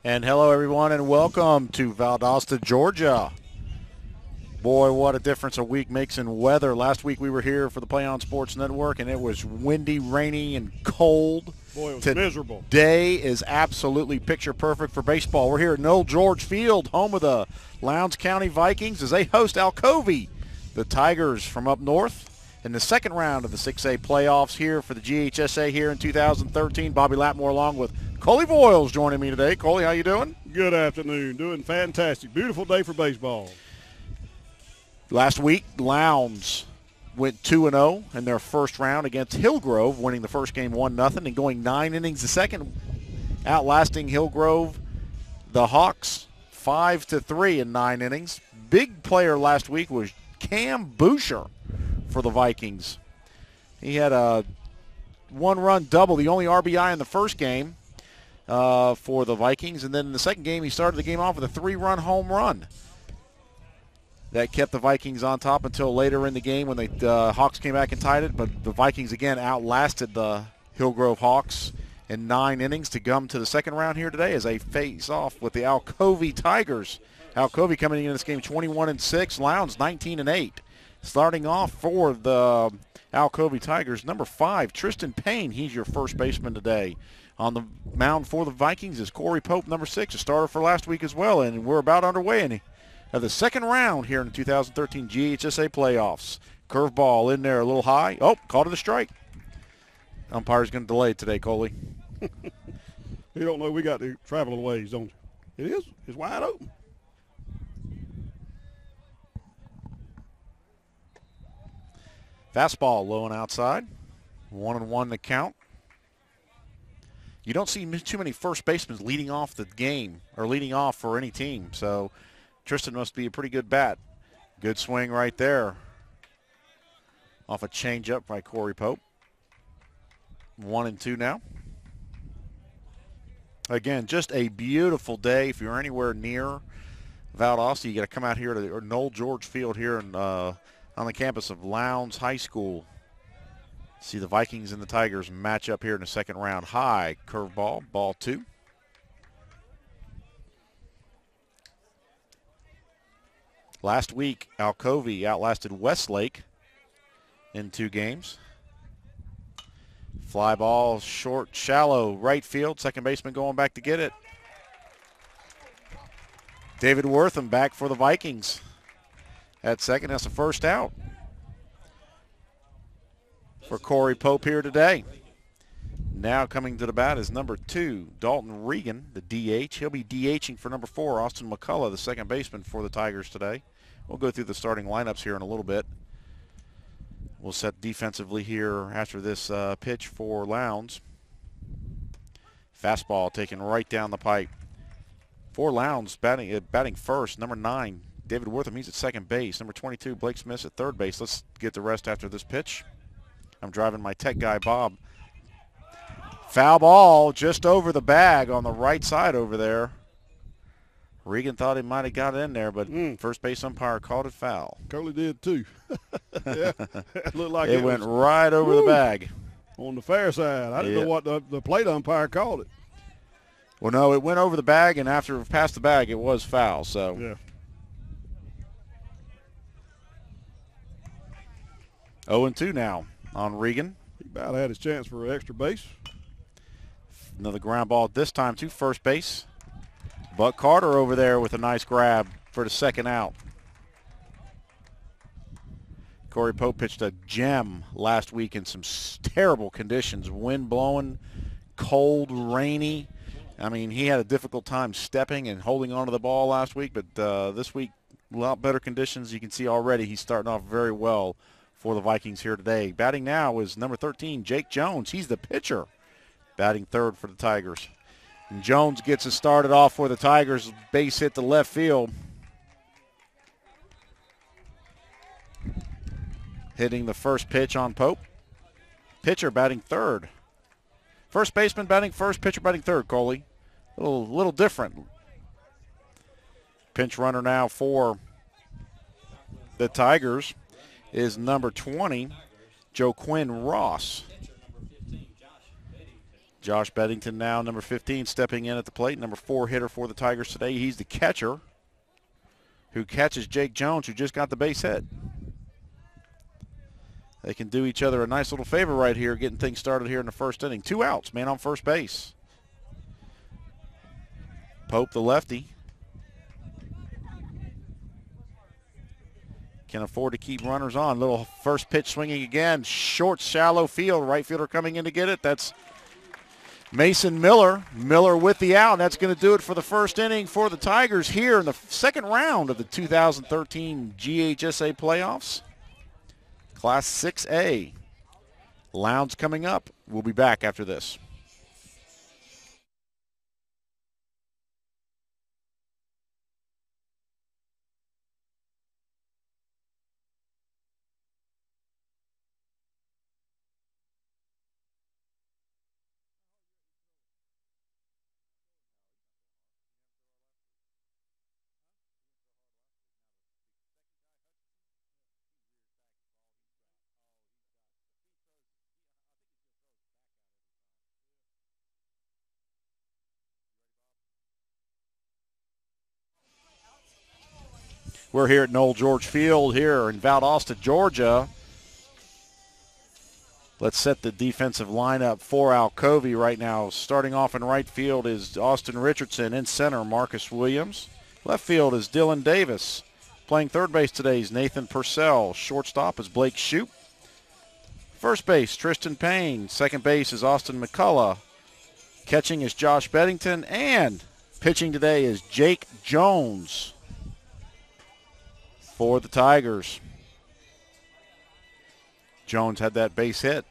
And hello, everyone, and welcome to Valdosta, Georgia. Boy, what a difference a week makes in weather. Last week we were here for the Play On Sports Network, and it was windy, rainy, and cold. Boy, it was miserable. Today is absolutely picture perfect for baseball. We're here at Old George Field, home of the Lowndes County Vikings, as they host Alcovy, the Tigers from up north, in the second round of the 6A playoffs here for the GHSA here in 2013. Bobby Latmore along with Coley Voiles joining me today. Coley, how you doing? Good afternoon. Doing fantastic. Beautiful day for baseball. Last week, Lowndes went 2-0 in their first round against Hillgrove, winning the first game 1-0 and going 9 innings the second, outlasting Hillgrove, the Hawks, 5-3 in 9 innings. Big player last week was Cam Boucher for the Vikings. He had a one-run double, the only RBI in the first game for the Vikings, and then in the second game he started the game off with a 3-run home run. That kept the Vikings on top until later in the game when the Hawks came back and tied it. But the Vikings, again, outlasted the Hillgrove Hawks in 9 innings to come to the second round here today as they face off with the Alcovy Tigers. Alcovy coming into this game 21-6, Lowndes 19-8. Starting off for the Alcovy Tigers, number 5, Tristan Payne. He's your first baseman today. On the mound for the Vikings is Corey Pope, number 6, a starter for last week as well. And we're about underway in the second round here in the 2013 GHSA playoffs. Curveball in there a little high. Oh, caught it a strike. Umpire's going to delay today, Coley. You don't know we got to travel a ways, don't you? It is. It's wide open. Fastball low and outside. 1-1 the count. You don't see too many first basemen leading off the game or leading off for any team, so Tristan must be a pretty good bat. Good swing right there. Off a changeup by Corey Pope. 1-2 now. Again, just a beautiful day. If you're anywhere near Valdosta, you got to come out here to Old George Field here on the campus of Lowndes High School. See the Vikings and the Tigers match up here in the second round. High curveball, ball 2. Last week, Alcovy outlasted Westlake in 2 games. Fly ball, short, shallow, right field. Second baseman going back to get it. David Wortham back for the Vikings at second. That's the first out for Corey Pope here today. Now coming to the bat is number 2, Dalton Regan, the DH. He'll be DHing for number 4, Austin McCullough, the second baseman for the Tigers today. We'll go through the starting lineups here in a little bit. We'll set defensively here after this pitch for Lowndes. Fastball taken right down the pipe. For Lowndes, batting first, number 9, David Wortham. He's at second base. Number 22, Blake Smith at third base. Let's get the rest after this pitch. I'm driving my tech guy, Bob. Foul ball just over the bag on the right side over there. Regan thought he might have got it in there, but first base umpire called it foul. Coley did too. Yeah, it looked like it went right over the bag. On the fair side. I didn't know what the plate umpire called it. Well, no, it went over the bag, and after it passed the bag, it was foul. So. Yeah. 0-2 now on Regan. He about had his chance for an extra base. Another ground ball this time to first base. Buck Carter over there with a nice grab for the second out. Corey Pope pitched a gem last week in some terrible conditions. Wind blowing, cold, rainy. I mean, he had a difficult time stepping and holding onto the ball last week, but this week, a lot better conditions. You can see already he's starting off very well for the Vikings here today. Batting now is number 13, Jake Jones. He's the pitcher, batting third for the Tigers. And Jones gets it started off for the Tigers. Base hit to left field. Hitting the first pitch on Pope. Pitcher batting third. First baseman batting first, pitcher batting third, Coley. A little different. Pinch runner now for the Tigers is number 20, Joe Quinn Ross. Josh Beddington now, number 15, stepping in at the plate. Number 4 hitter for the Tigers today. He's the catcher who catches Jake Jones, who just got the base hit. They can do each other a nice little favor right here, getting things started here in the first inning. 2 outs, man on first base. Pope, the lefty, can afford to keep runners on. Little first pitch swinging again. Short, shallow field. Right fielder coming in to get it. That's Mason Miller. Miller with the out. That's going to do it for the first inning for the Tigers here in the second round of the 2013 GHSA playoffs. Class 6A. Lowndes coming up. We'll be back after this. We're here at Noel George Field here in Valdosta, Georgia. Let's set the defensive lineup for Alcovy right now. Starting off in right field is Austin Richardson. In center, Marcus Williams. Left field is Dylan Davis. Playing third base today is Nathan Purcell. Shortstop is Blake Shoup. First base, Tristan Payne. Second base is Austin McCullough. Catching is Josh Beddington. And pitching today is Jake Jones for the Tigers. Jones had that base hit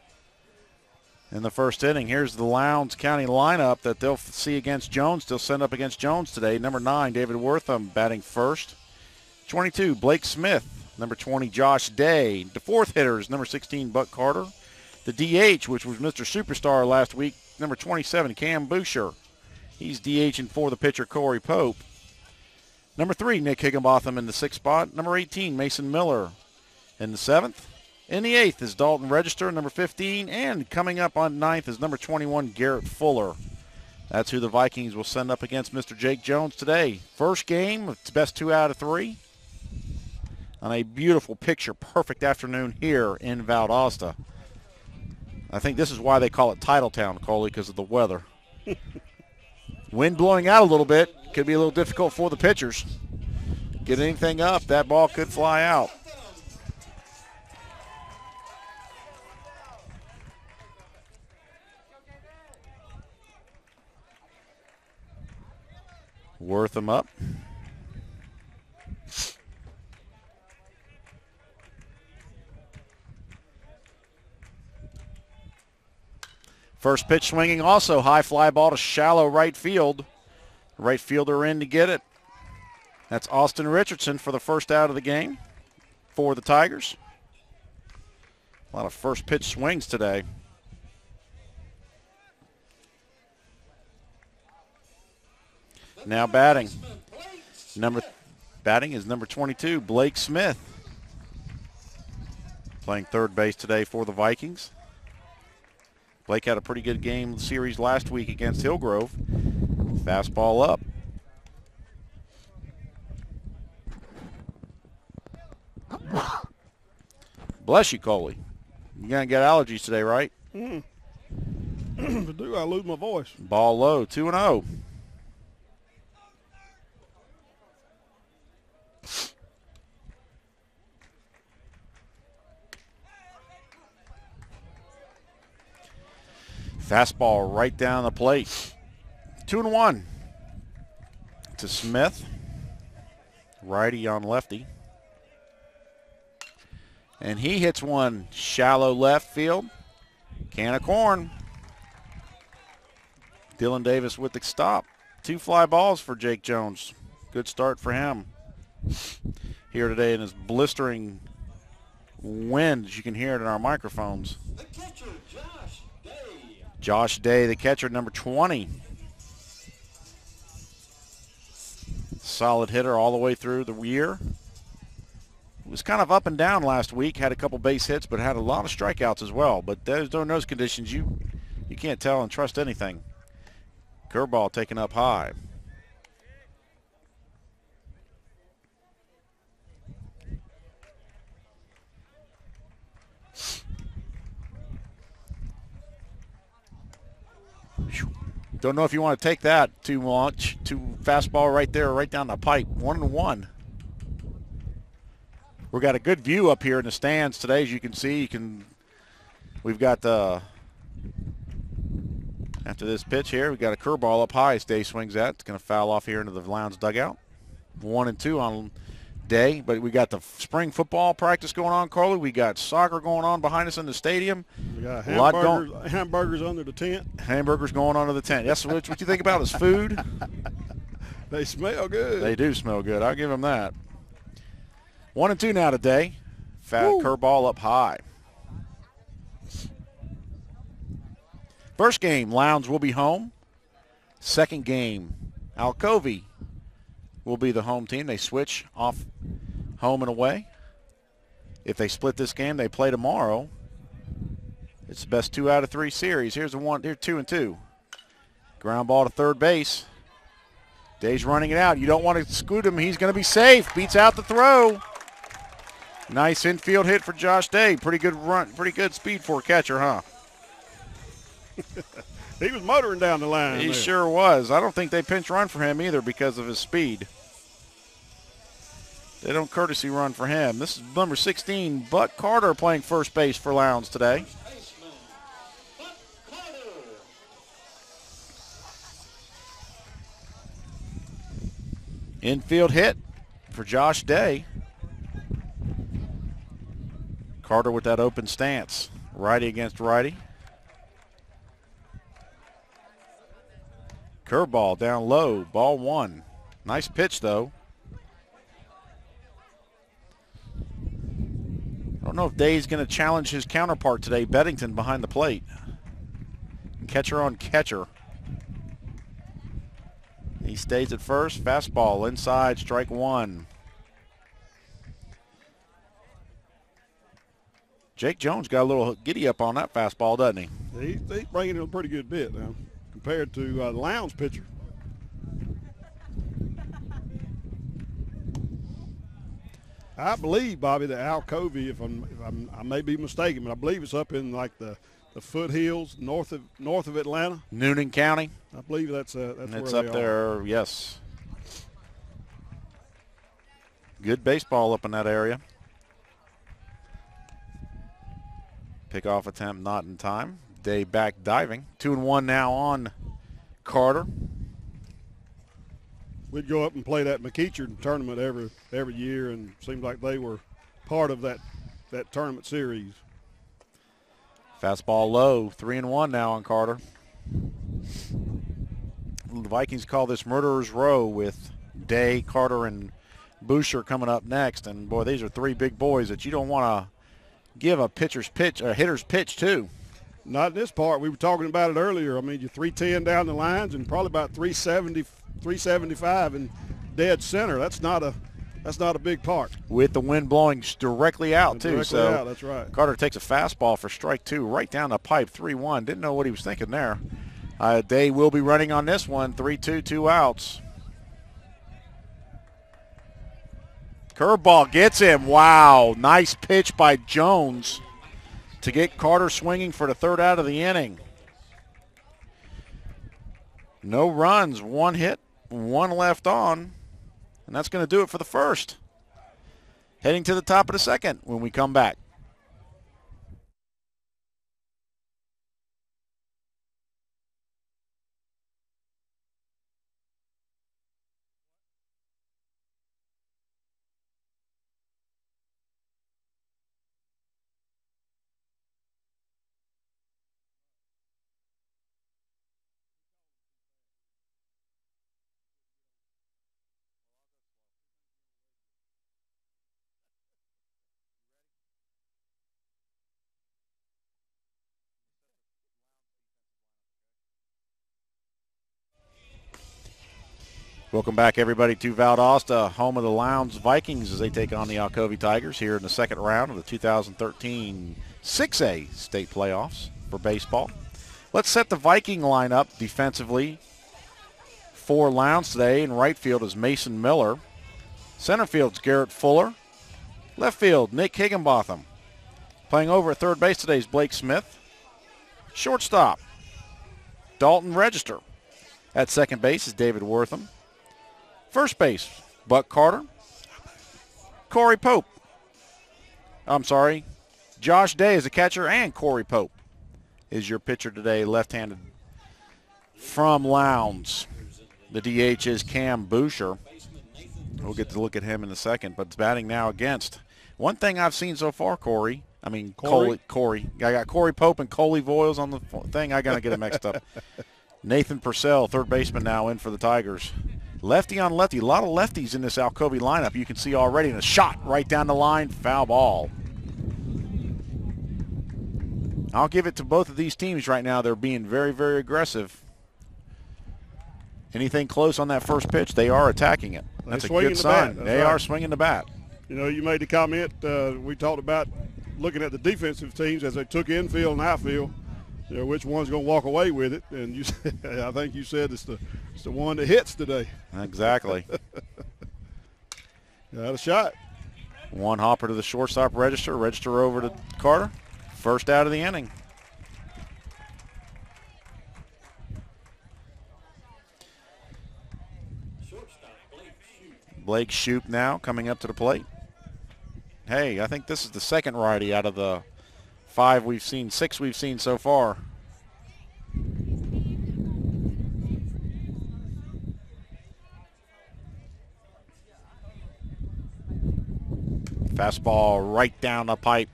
in the first inning. Here's the Lowndes County lineup that they'll see against Jones. They'll send up against Jones today. Number 9, David Wortham batting first. 22, Blake Smith. Number 20, Josh Day. The fourth hitter is number 16, Buck Carter. The DH, which was Mr. Superstar last week, number 27, Cam Boucher. He's DHing for the pitcher, Corey Pope. Number 3, Nick Higginbotham in the 6th spot. Number 18, Mason Miller in the 7th. In the 8th is Dalton Register, number 15. And coming up on 9th is number 21, Garrett Fuller. That's who the Vikings will send up against Mr. Jake Jones today. First game, it's best 2 out of 3. On a beautiful picture, perfect afternoon here in Valdosta. I think this is why they call it Titletown, Coley, because of the weather. Wind blowing out a little bit. Could be a little difficult for the pitchers. Get anything up, that ball could fly out. Wortham up. First pitch swinging also. High fly ball to shallow right field. Right fielder in to get it. That's Austin Richardson for the first out of the game for the Tigers. A lot of first pitch swings today. Now batting. Batting is number 22, Blake Smith. Playing third base today for the Vikings. Blake had a pretty good game series last week against Hillgrove. Fastball up. Bless you, Coley. You're going to get allergies today, right? If I do, I lose my voice. Ball low, 2-0. Fastball right down the plate. 2-1 to Smith. Righty on lefty. And he hits one shallow left field. Can of corn. Dylan Davis with the stop. 2 fly balls for Jake Jones. Good start for him here today in his blistering wind, as you can hear it in our microphones. The catcher, Josh Day. Josh Day, the catcher, number 20. Solid hitter all the way through the year. Was kind of up and down last week. Had a couple base hits, but had a lot of strikeouts as well. But those conditions, you You can't tell and trust anything. Curveball taken up high. Don't know if you want to take that too much. Fastball right there, right down the pipe. 1-1. We've got a good view up here in the stands today, as you can see. We've got after this pitch here, we've got a curveball up high as Day swings that. It's going to foul off here into the Lowndes dugout. 1-2 on Day, but we got the spring football practice going on, Carly. We got soccer going on behind us in the stadium. We got hamburgers, hamburgers under the tent. Hamburgers going under the tent. Yes, what you think about is food? They smell good. They do smell good. I'll give them that. 1-2 now today. Curveball up high. First game, Lowndes will be home. Second game, Alcovy will be the home team. They switch off home and away. If they split this game, they play tomorrow. It's the best 2 out of 3 series. Here's 2-2. Ground ball to third base. Day's running it out. You don't want to scoot him. He's going to be safe. Beats out the throw. Nice infield hit for Josh Day. Pretty good run. Pretty good speed for a catcher, huh? He was motoring down the line. He sure was. I don't think they pinch run for him either because of his speed. They don't courtesy run for him. This is number 16, Buck Carter, playing first base for Lowndes today. Infield hit for Josh Day. Carter with that open stance. Righty against righty. Curveball down low, ball 1. Nice pitch, though. I don't know if Day's going to challenge his counterpart today, Beddington, behind the plate. Catcher on catcher. He stays at first. Fastball inside, strike 1. Jake Jones got a little giddy up on that fastball, doesn't he? He's bringing it a pretty good bit now compared to the Lowndes pitcher. I believe, Bobby, that Alcovy, if I may be mistaken, but I believe it's up in like the foothills north of Atlanta. Noonan County. I believe that's where it's they up there. Yes. Good baseball up in that area. Pickoff attempt not in time. Day back diving. 2-1 now on Carter. We'd go up and play that McEachern tournament every year, and it seemed like they were part of that tournament series. Fastball low. 3-1 now on Carter. The Vikings call this Murderer's Row with Day, Carter, and Boucher coming up next. And, boy, these are 3 big boys that you don't want to give a hitter's pitch to. Not in this part. We were talking about it earlier. I mean, you're 310 down the lines and probably about 370, 375 in dead center. That's not a big part. With the wind blowing directly out, too. Directly out, that's right. Carter takes a fastball for strike 2 right down the pipe, 3-1. Didn't know what he was thinking there. Day will be running on this one, 3-2, 2 outs. Curveball gets him. Wow, nice pitch by Jones to get Carter swinging for the 3rd out of the inning. No runs, 1 hit, 1 left on, and that's going to do it for the 1st. Heading to the top of the 2nd when we come back. Welcome back, everybody, to Valdosta, home of the Lowndes Vikings as they take on the Alcovy Tigers here in the 2nd round of the 2013 6A state playoffs for baseball. Let's set the Viking lineup defensively for Lowndes today. In right field is Mason Miller. Center field's Garrett Fuller. Left field, Nick Higginbotham. Playing over at third base today is Blake Smith. Shortstop, Dalton Register. At second base is David Wortham. First base, Buck Carter. Corey Pope. I'm sorry, Josh Day is the catcher, and Corey Pope is your pitcher today, left-handed from Lowndes. The DH is Cam Boucher. We'll get to look at him in a second, but it's batting now against. One thing I've seen so far, Corey. I got Corey Pope and Coley Voiles on the thing. I got to get it mixed up. Nathan Purcell, third baseman, now in for the Tigers. Lefty on lefty. A lot of lefties in this Alcovy lineup. You can see already. And a shot right down the line. Foul ball. I'll give it to both of these teams right now. They're being very, very aggressive. Anything close on that first pitch, they are attacking it. That's a good sign. They are swinging the bat. You know, you made the comment, we talked about looking at the defensive teams as they took infield and outfield, you know, which one's going to walk away with it. And you, I think you said it's the one that hits today. Exactly. Got a shot. One hopper to the shortstop, Register over to Carter. First out of the inning. Blake Shoup now coming up to the plate. Hey, I think this is the second righty out of the six we've seen so far. Fastball right down the pipe.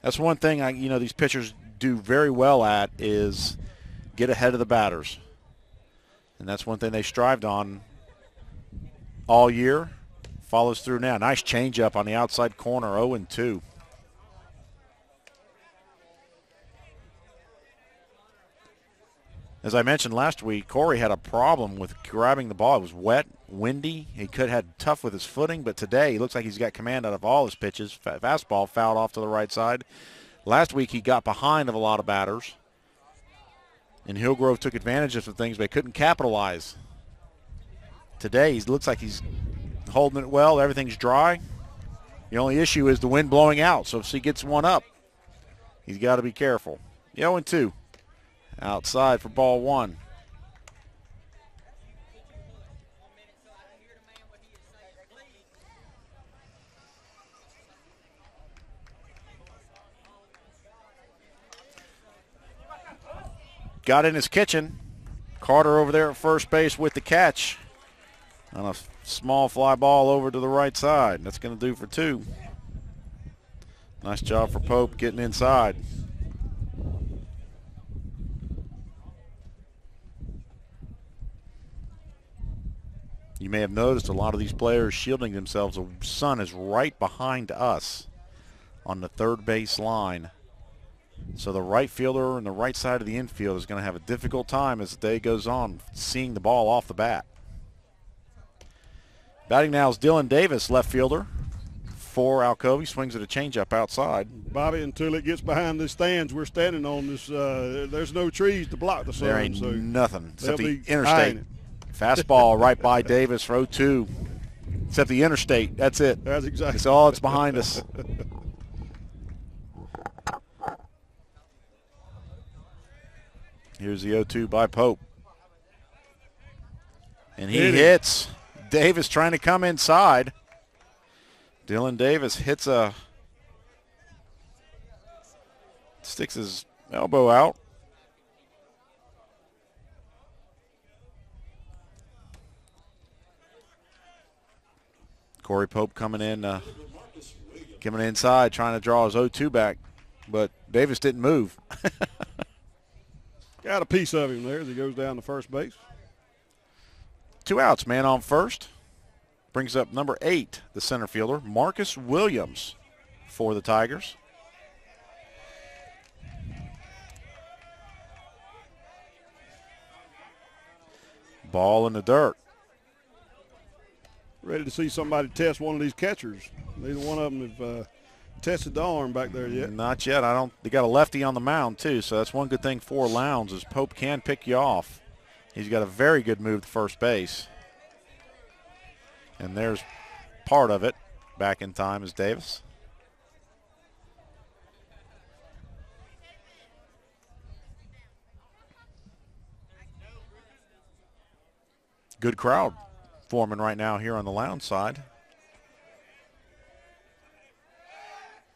That's one thing these pitchers do very well at is get ahead of the batters. And that's one thing they strived on all year. Follows through now. Nice changeup on the outside corner, 0-2. As I mentioned last week, Corey had a problem with grabbing the ball. It was wet, windy. He could have had tough with his footing, but today he looks like he's got command out of all his pitches. Fastball fouled off to the right side. Last week he got behind of a lot of batters, and Hillgrove took advantage of some things, but they couldn't capitalize. Today he looks like he's holding it well. Everything's dry. The only issue is the wind blowing out, so if he gets one up, he's got to be careful. 0-2. Outside for ball one. Got in his kitchen. Carter over there at first base with the catch on a small fly ball over to the right side. That's going to do for two. Nice job for Pope getting inside. You may have noticed a lot of these players shielding themselves. The sun is right behind us on the third base line. So the right fielder and the right side of the infield is going to have a difficult time as the day goes on seeing the ball off the bat. Batting now is Dylan Davis, left fielder for Alcovy. Swings at a changeup outside. Bobby, until it gets behind the stands we're standing on, there's no trees to block the sun. There ain't so nothing except the interstate. Fastball right by Davis for 0-2. Except the interstate. That's it. That's exactly. That's all that's behind us. Here's the 0-2 by Pope. And he hits. Davis trying to come inside. Dylan Davis hits sticks his elbow out. Corey Pope coming inside, trying to draw his 0-2 back, but Davis didn't move. Got a piece of him there as he goes down to first base. 2 outs, man on first. Brings up number 8, the center fielder, Marcus Williams for the Tigers. Ball in the dirt. Ready to see somebody test one of these catchers. Neither one of them tested the arm back there yet. Not yet. They got a lefty on the mound too, so that's one good thing for Lowndes is Pope can pick you off. He's got a very good move to first base. And there's part of it. Back in time is Davis. Good crowd forming right now here on the Lowndes side.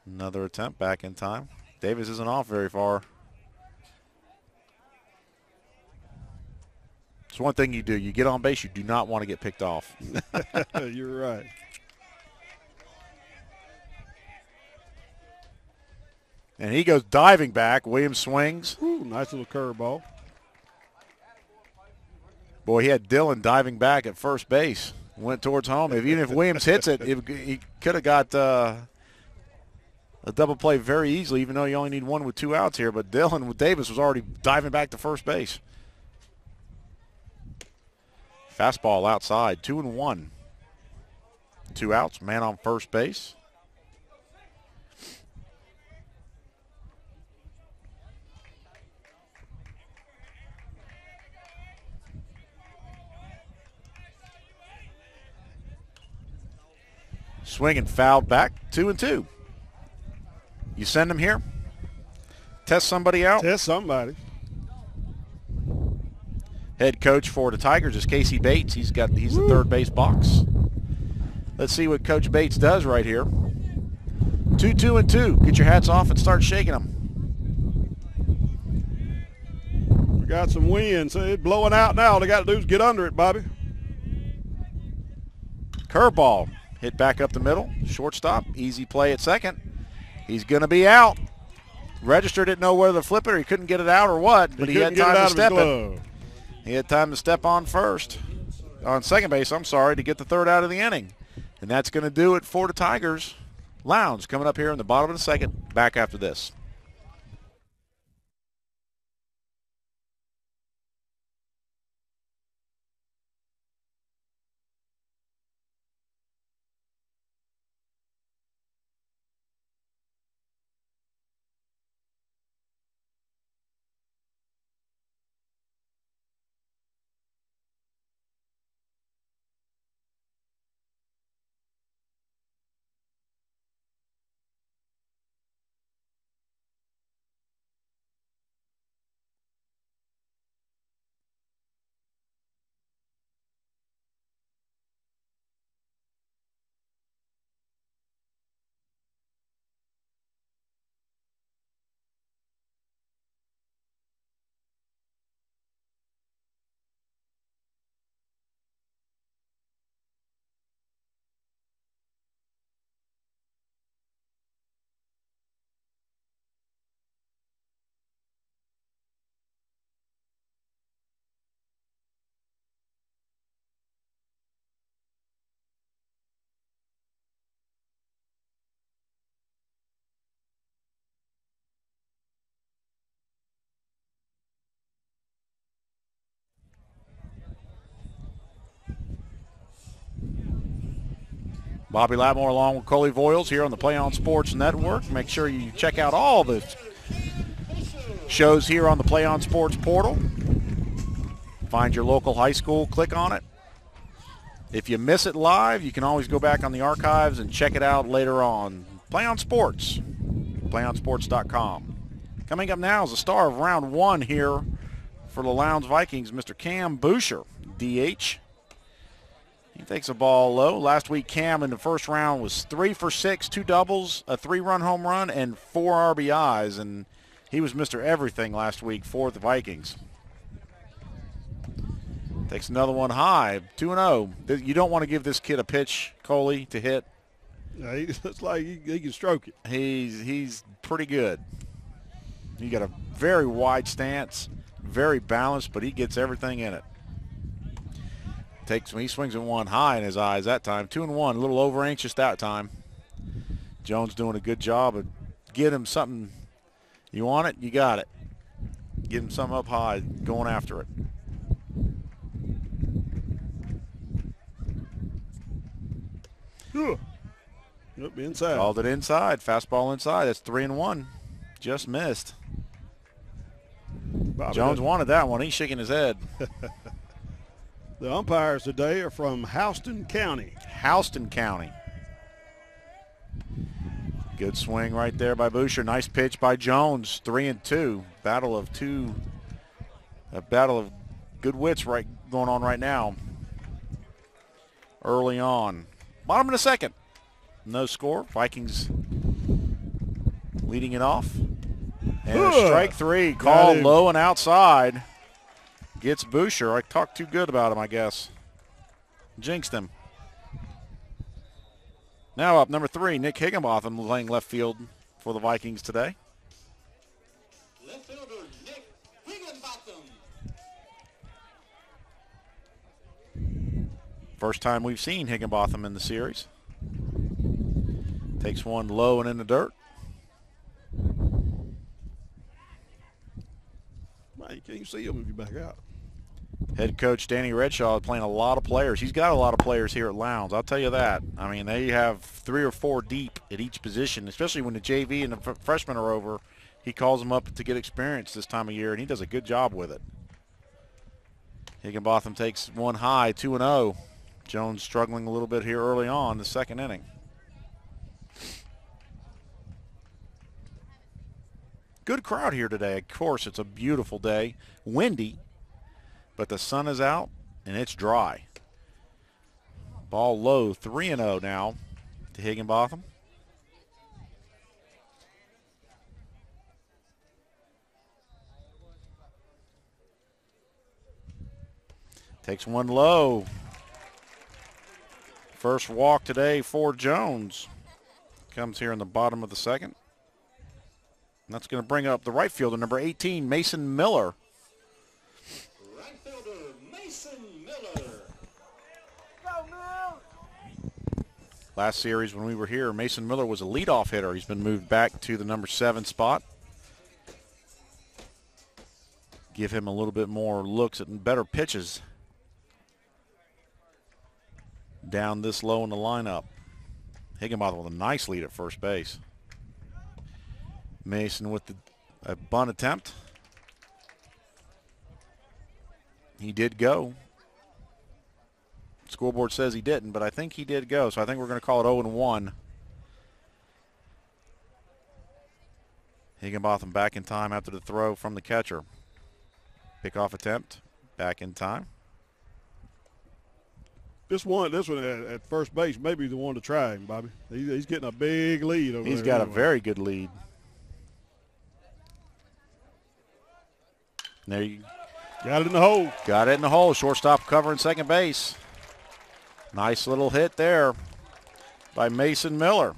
Another attempt back in time. Davis isn't off very far. It's one thing you do. You get on base, you do not want to get picked off. You're right. And he goes diving back. Williams swings. Ooh, nice little curveball. Boy, he had Dillon diving back at first base. Went towards home. Even if Williams hits it, he could have got a double play very easily, even though you only need one with 2 outs here. But Dillon with Davis was already diving back to first base. Fastball outside, 2-1. 2 outs, man on first base. Swing and foul back, 2-2. You send him here, test somebody out. Test somebody. Head coach for the Tigers is Casey Bates. He's the third base box. Let's see what Coach Bates does right here. 2-2-2. Get your hats off and start shaking them. We got some wind, so it's blowing out now. All they got to do is get under it, Bobby. Curveball. Hit back up the middle. Shortstop. Easy play at second. He's going to be out. Register didn't know whether to flip it or he couldn't get it out or what, but he had time to step it. He had time to step on second base, I'm sorry, to get the third out of the inning. And that's going to do it for the Tigers. Lowndes coming up here in the bottom of the second. Back after this. Bobby Latmore along with Coley Voiles here on the Play On Sports Network. Make sure you check out all the shows here on the Play On Sports portal. Find your local high school, click on it. If you miss it live, you can always go back on the archives and check it out later on. Play On Sports, playonsports.com. Coming up now is the star of round one here for the Lowndes Vikings, Mr. Cam Boucher, DH. He takes a ball low. Last week, Cam in the first round was 3 for 6, 2 doubles, a 3-run home run, and 4 RBIs, and he was Mr. Everything last week for the Vikings. Takes another one high, 2-0. You don't want to give this kid a pitch, Coley, to hit. Yeah, he looks like he can stroke it. He's pretty good. He got a very wide stance, very balanced, but he gets everything in it. He swings in one high in his eyes that time. 2-1, a little over anxious that time. Jones doing a good job of getting him something. You want it, you got it. Get him something up high, going after it. Yep, inside. Called it inside. Fastball inside. That's 3-1. Just missed. Bobby Jones doesn't- wanted that one. He's shaking his head. The umpires today are from Houston County. Houston County. Good swing right there by Boucher. Nice pitch by Jones. 3-2. Battle of two. A battle of good wits right going on right now. Early on. Bottom of the second. No score. Vikings leading it off. And a strike three. Called low and outside. Gets Boucher. I talked too good about him, I guess. Jinxed him. Now up, number 3, Nick Higginbotham playing left field for the Vikings today. Left fielder Nick Higginbotham. First time we've seen Higginbotham in the series. Takes one low and in the dirt. Man, you can't see him if you back out. Head coach Danny Redshaw is playing a lot of players. He's got a lot of players here at Lowndes, I'll tell you that. I mean, they have 3 or 4 deep at each position, especially when the JV and the freshmen are over. He calls them up to get experience this time of year, and he does a good job with it. Higginbotham takes one high, 2-0. Jones struggling a little bit here early on in the second inning. Good crowd here today. Of course, it's a beautiful day. Windy, but the sun is out, and it's dry. Ball low, 3-0 now to Higginbotham. Takes one low. First walk today for Jones. Comes here in the bottom of the second. And that's going to bring up the right fielder, number 18, Mason Miller. Right fielder Mason Miller. Last series when we were here, Mason Miller was a leadoff hitter. He's been moved back to the number 7 spot. Give him a little bit more looks at better pitches down this low in the lineup. Higginbotham with a nice lead at first base. Mason with a bunt attempt. He did go. Scoreboard says he didn't, but I think he did go, so I think we're going to call it 0-1. Higginbotham back in time after the throw from the catcher. Pickoff attempt, back in time. This one at first base may be the one to try him, Bobby. He's getting a big lead over there. He's got anyway. a very good lead. There you Got it in the hole. got it in the hole. Shortstop covering second base. Nice little hit there by Mason Miller.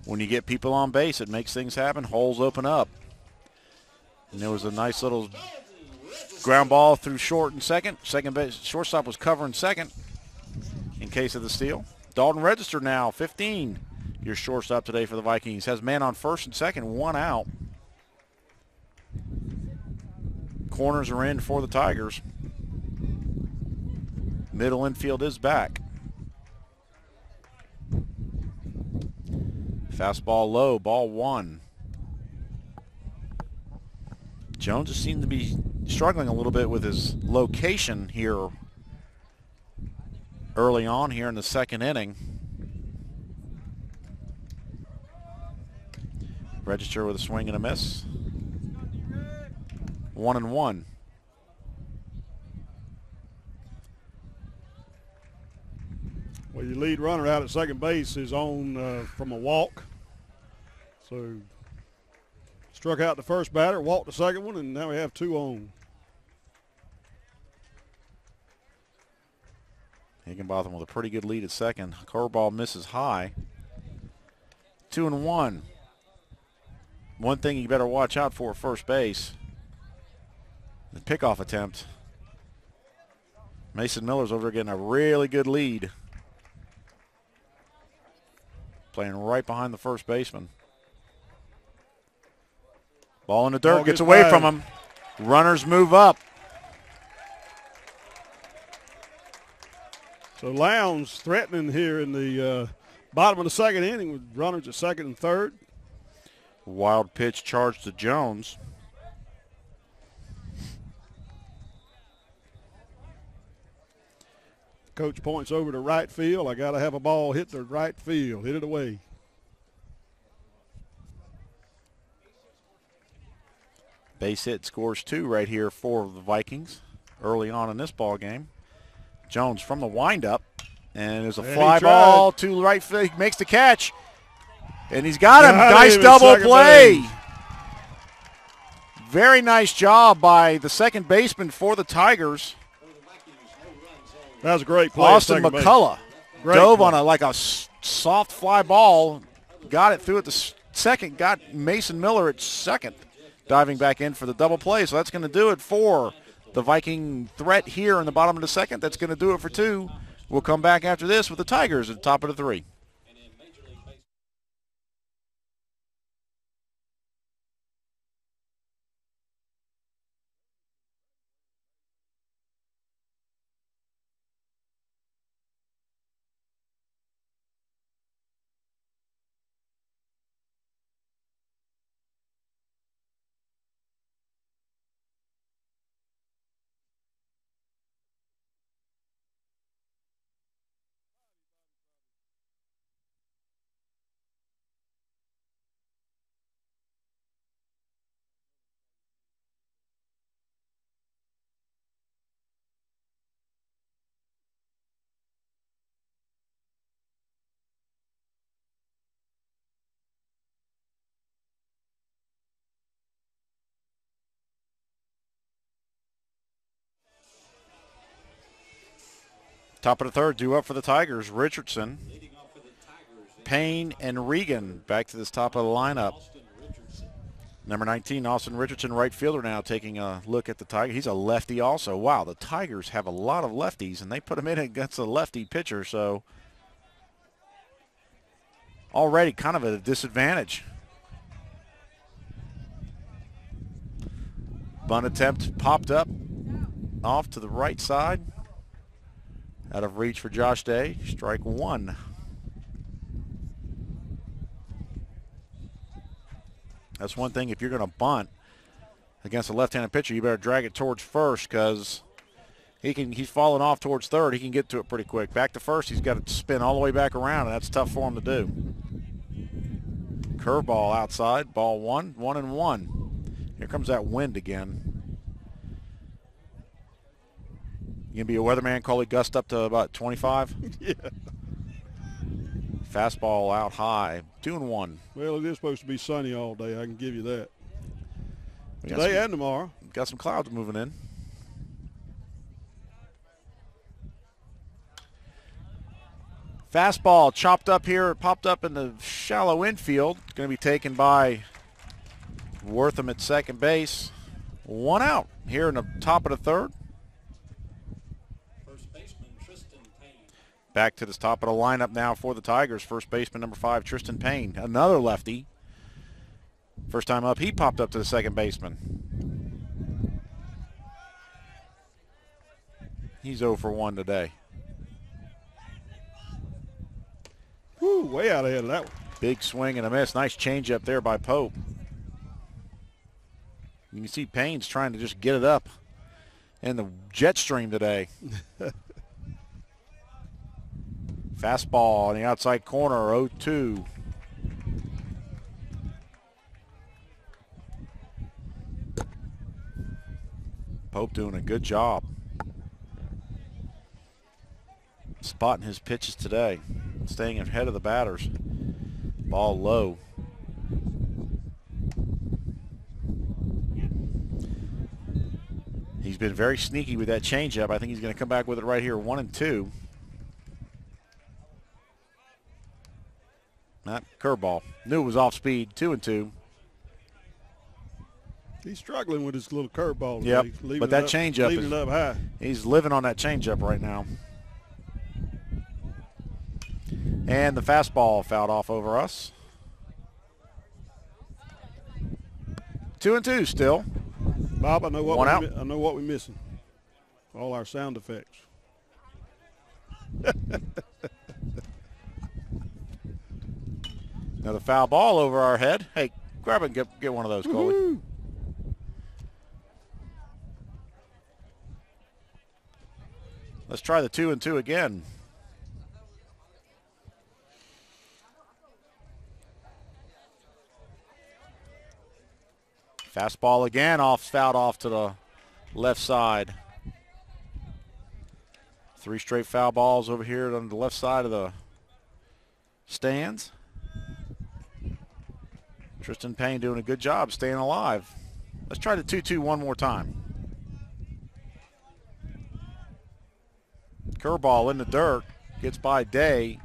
When you get people on base, it makes things happen. Holes open up. And there was a nice little ground ball through short and second. Second base shortstop was covering second in case of the steal. Dalton Register now, 15. Your shortstop today for the Vikings. Has man on first and second, 1 out. Corners are in for the Tigers. Middle infield is back. Fastball low, ball 1. Jones just seemed to be struggling a little bit with his location here early on here in the second inning. Register with a swing and a miss. 1-1. Well, your lead runner out at second base is on from a walk. So struck out the first batter, walked the second one, and now we have 2 on. Higginbotham with a pretty good lead at second. Curveball misses high. 2-1. One thing you better watch out for at first base, the pickoff attempt. Mason Miller's over there getting a really good lead. Playing right behind the first baseman. Ball in the dirt, Ball gets gets away by from him. Runners move up. So Lowndes threatening here in the bottom of the second inning with runners at second and third. Wild pitch charge to Jones. Coach points over to right field. I got to have a ball hit to right field. Hit it away. Base hit scores 2 right here for the Vikings early on in this ball game. Jones from the windup, and there's a fly ball to right field. He makes the catch, and he's got him. Nice double play. Very nice job by the second baseman for the Tigers. That was a great play. Austin McCullough dove on a soft fly ball, got it through at the second, got Mason Miller at second, diving back in for the double play. So that's going to do it for the Viking threat here in the bottom of the second. That's going to do it for 2. We'll come back after this with the Tigers at the top of the 3. Top of the third, due up for the Tigers. Richardson, Payne, and Regan back to this top of the lineup. Number 19, Austin Richardson, right fielder now, taking a look at the Tigers. He's a lefty also. Wow, the Tigers have a lot of lefties, and they put him in against a lefty pitcher, so already kind of at a disadvantage. Bunt attempt popped up off to the right side. Out of reach for Josh Day. Strike 1. That's one thing. If you're going to bunt against a left-handed pitcher, you better drag it towards first because he's falling off towards third. He can get to it pretty quick. Back to first, he's got to spin all the way back around, and that's tough for him to do. Curveball outside. Ball 1. 1-1. Here comes that wind again. You going to be a weatherman, call it gust up to about 25? Yeah. Fastball out high, 2-1. Well, it is supposed to be sunny all day. I can give you that. Today and tomorrow. Got some clouds moving in. Fastball chopped up here, popped up in the shallow infield. It's going to be taken by Wortham at second base. 1 out here in the top of the third. Back to the top of the lineup now for the Tigers. First baseman number 5, Tristan Payne, another lefty. First time up, he popped up to the second baseman. He's 0 for 1 today. Woo, way out ahead of that one. Big swing and a miss. Nice changeup there by Pope. You can see Payne's trying to just get it up in the jet stream today. Fastball on the outside corner, 0-2. Pope doing a good job spotting his pitches today, staying ahead of the batters. Ball low. He's been very sneaky with that changeup. I think he's going to come back with it right here, 1-2. Not curveball. Knew it was off speed, 2-2. He's struggling with his little curveball. Yep, but that changeup is up high. He's living on that changeup right now. And the fastball fouled off over us. 2-2 still. Bob, I know what One out. I know what we're missing. All our sound effects. Another foul ball over our head. Hey, grab it and get one of those, Coley. Let's try the 2-2 again. Fastball again, fouled off to the left side. 3 straight foul balls over here on the left side of the stands. Tristan Payne doing a good job staying alive. Let's try the 2-2 one more time. Curveball in the dirt. Gets by Day.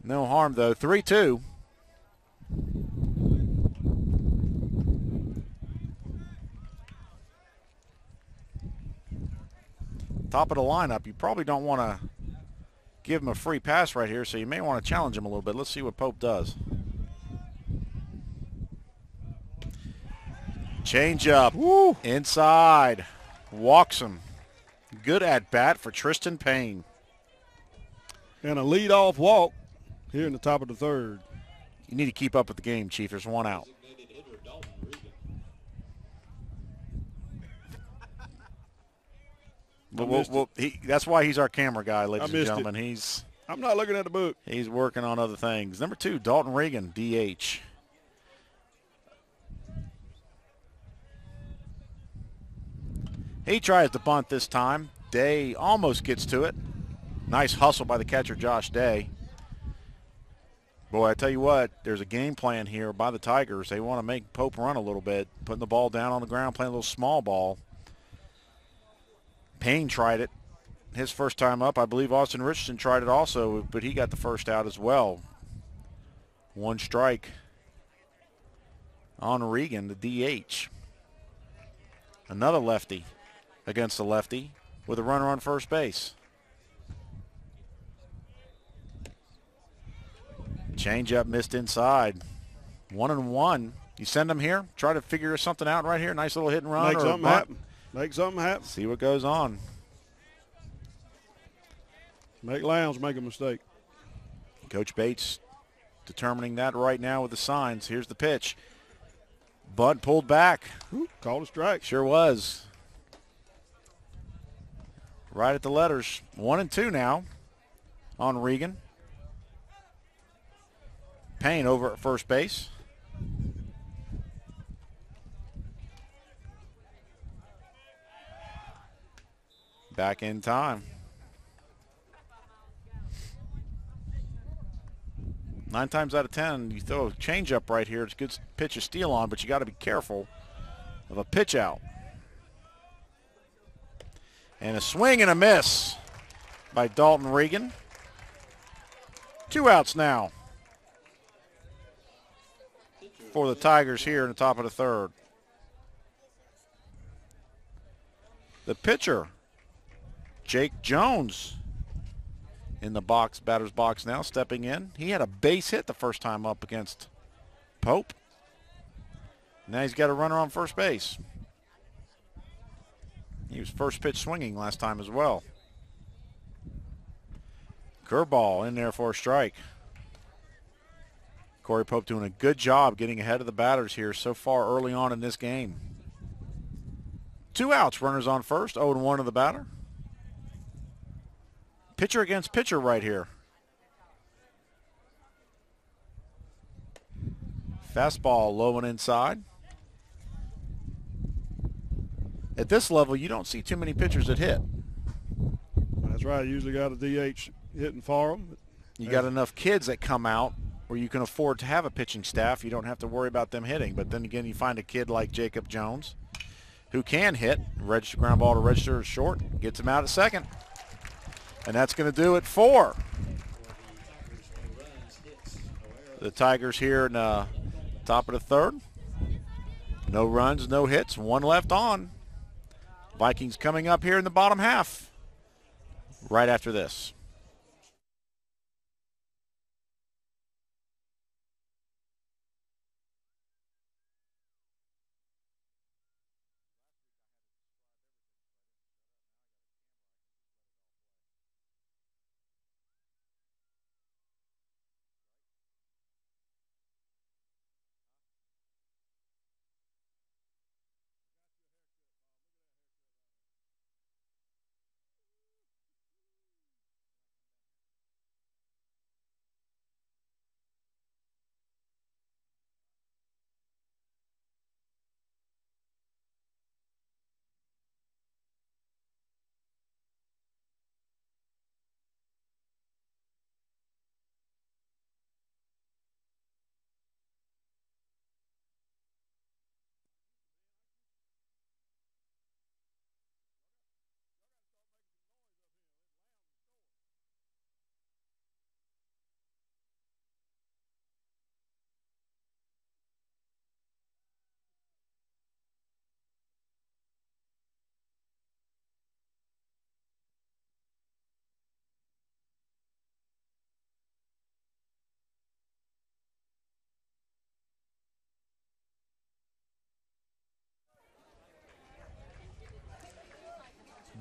No harm, though. 3-2. Top of the lineup. You probably don't want to give him a free pass right here, so you may want to challenge him a little bit. Let's see what Pope does. Change up. Woo. Inside. Walks him. Good at bat for Tristan Payne. And a leadoff walk here in the top of the third. You need to keep up with the game, Chief. There's one out. That's why he's our camera guy, ladies and gentlemen. I'm not looking at the book. He's working on other things. Number 2, Dalton Regan, DH. He tries to bunt this time. Day almost gets to it. Nice hustle by the catcher, Josh Day. Boy, I tell you what, there's a game plan here by the Tigers. They want to make Pope run a little bit, putting the ball down on the ground, playing a little small ball. Payne tried it his first time up. I believe Austin Richardson tried it also, but he got the first out as well. 1 strike on Regan, the DH. Another lefty against the lefty with a runner on first base. Change-up missed inside. 1-1. You send him here, try to figure something out right here. Nice little hit and run. Make something happen. Make something happen. See what goes on. Make Lowndes make a mistake. Coach Bates determining that right now with the signs. Here's the pitch. Bunt pulled back. Ooh, called a strike. Sure was. Right at the letters. 1-2 now on Regan. Payne over at first base. Back in time. 9 times out of 10, you throw a changeup right here. It's a good pitch to steal on, but you got to be careful of a pitch out. And a swing and a miss by Dalton Regan. 2 outs now for the Tigers here in the top of the third. The pitcher, Jake Jones, in the box, batter's box now, stepping in. He had a base hit the first time up against Pope. Now he's got a runner on first base. He was first pitch swinging last time as well. Curveball in there for a strike. Corey Pope doing a good job getting ahead of the batters here so far early on in this game. 2 outs, runners on first, 0-1 to the batter. Pitcher against pitcher right here. Fastball low and inside. At this level, you don't see too many pitchers that hit. That's right. You usually got a DH hitting for them. You got enough kids that come out where you can afford to have a pitching staff. You don't have to worry about them hitting. But then again, you find a kid like Jacob Jones who can hit. Register ground ball to register is short. Gets him out at second. And that's going to do it for the Tigers here in the top of the third. No runs, no hits, 1 left on. Vikings coming up here in the bottom half right after this.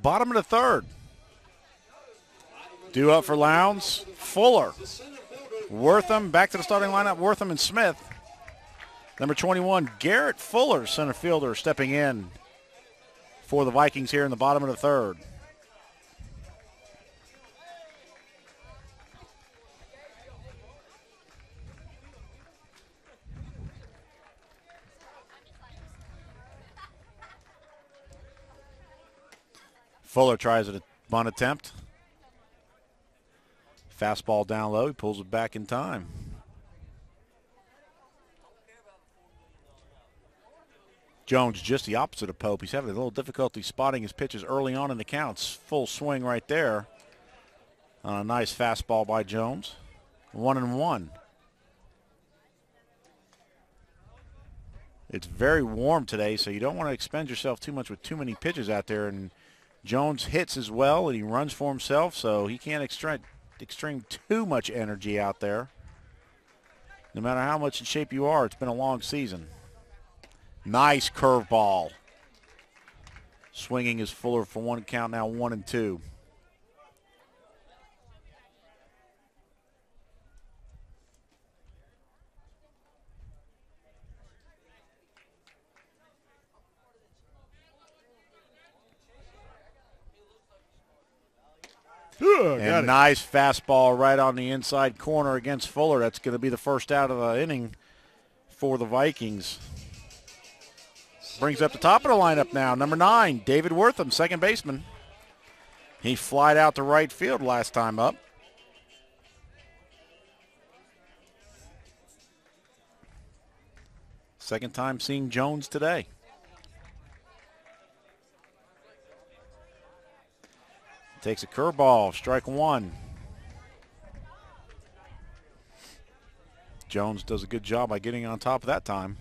Bottom of the third. Due up for Lowndes. Fuller. Wortham back to the starting lineup. Wortham and Smith. Number 21, Garrett Fuller, center fielder, stepping in for the Vikings here in the bottom of the third. Fuller tries a bunt attempt. Fastball down low. He pulls it back in time. Jones just the opposite of Pope. He's having a little difficulty spotting his pitches early on in the counts. Full swing right there on a nice fastball by Jones. 1-1. It's very warm today, so you don't want to expend yourself too much with too many pitches out there. And Jones hits as well, and he runs for himself, so he can't extract too much energy out there. No matter how much in shape you are, it's been a long season. Nice curveball. Swinging is Fuller for one count now, 1-2. And nice fastball right on the inside corner against Fuller. That's going to be the first out of the inning for the Vikings. Brings up the top of the lineup now. Number 9, David Wortham, second baseman. He flied out to right field last time up. Second time seeing Jones today. Takes a curveball, strike one. Jones does a good job by getting on top of that time.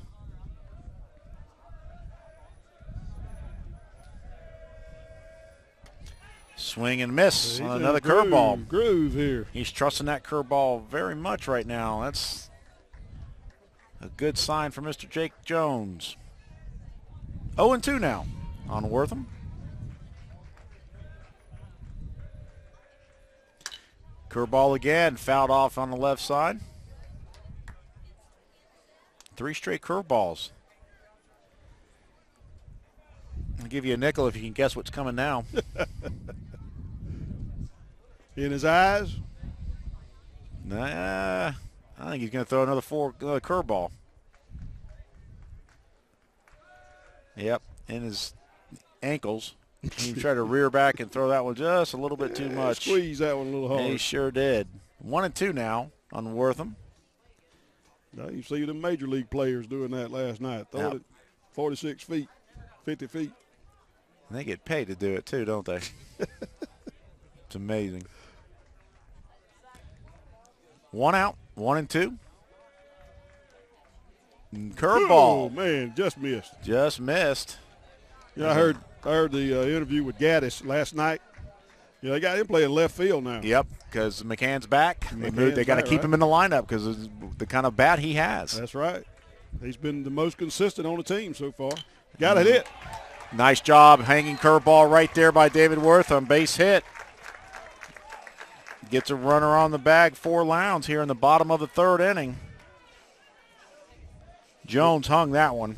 Swing and miss on another curveball. Groove here. He's trusting that curveball very much right now. That's a good sign for Mr. Jake Jones. 0-2 now on Wortham. Curveball again, fouled off on the left side. 3 straight curveballs. I'll give you a nickel if you can guess what's coming now. In his eyes? Nah, I think he's going to throw another curveball. Yep, in his ankles. He tried to rear back and throw that one just a little bit too much. Squeeze that one a little hard. He sure did. 1-2 now on Wortham. Now you see the major league players doing that last night. Throwing it 46 feet, 50 feet. And they get paid to do it too, don't they? It's amazing. 1 out, 1-2. Curveball. Oh, man, just missed. Just missed. Yeah, I heard the interview with Gaddis last night. Yeah, they got him playing left field now. Yep, because McCann's back. They got to keep him in the lineup because of the kind of bat he has. That's right. He's been the most consistent on the team so far. Got it hit. Nice job, hanging curveball right there by David Wortham. Base hit. Gets a runner on the bag for Lowndes here in the bottom of the third inning. Jones hung that one.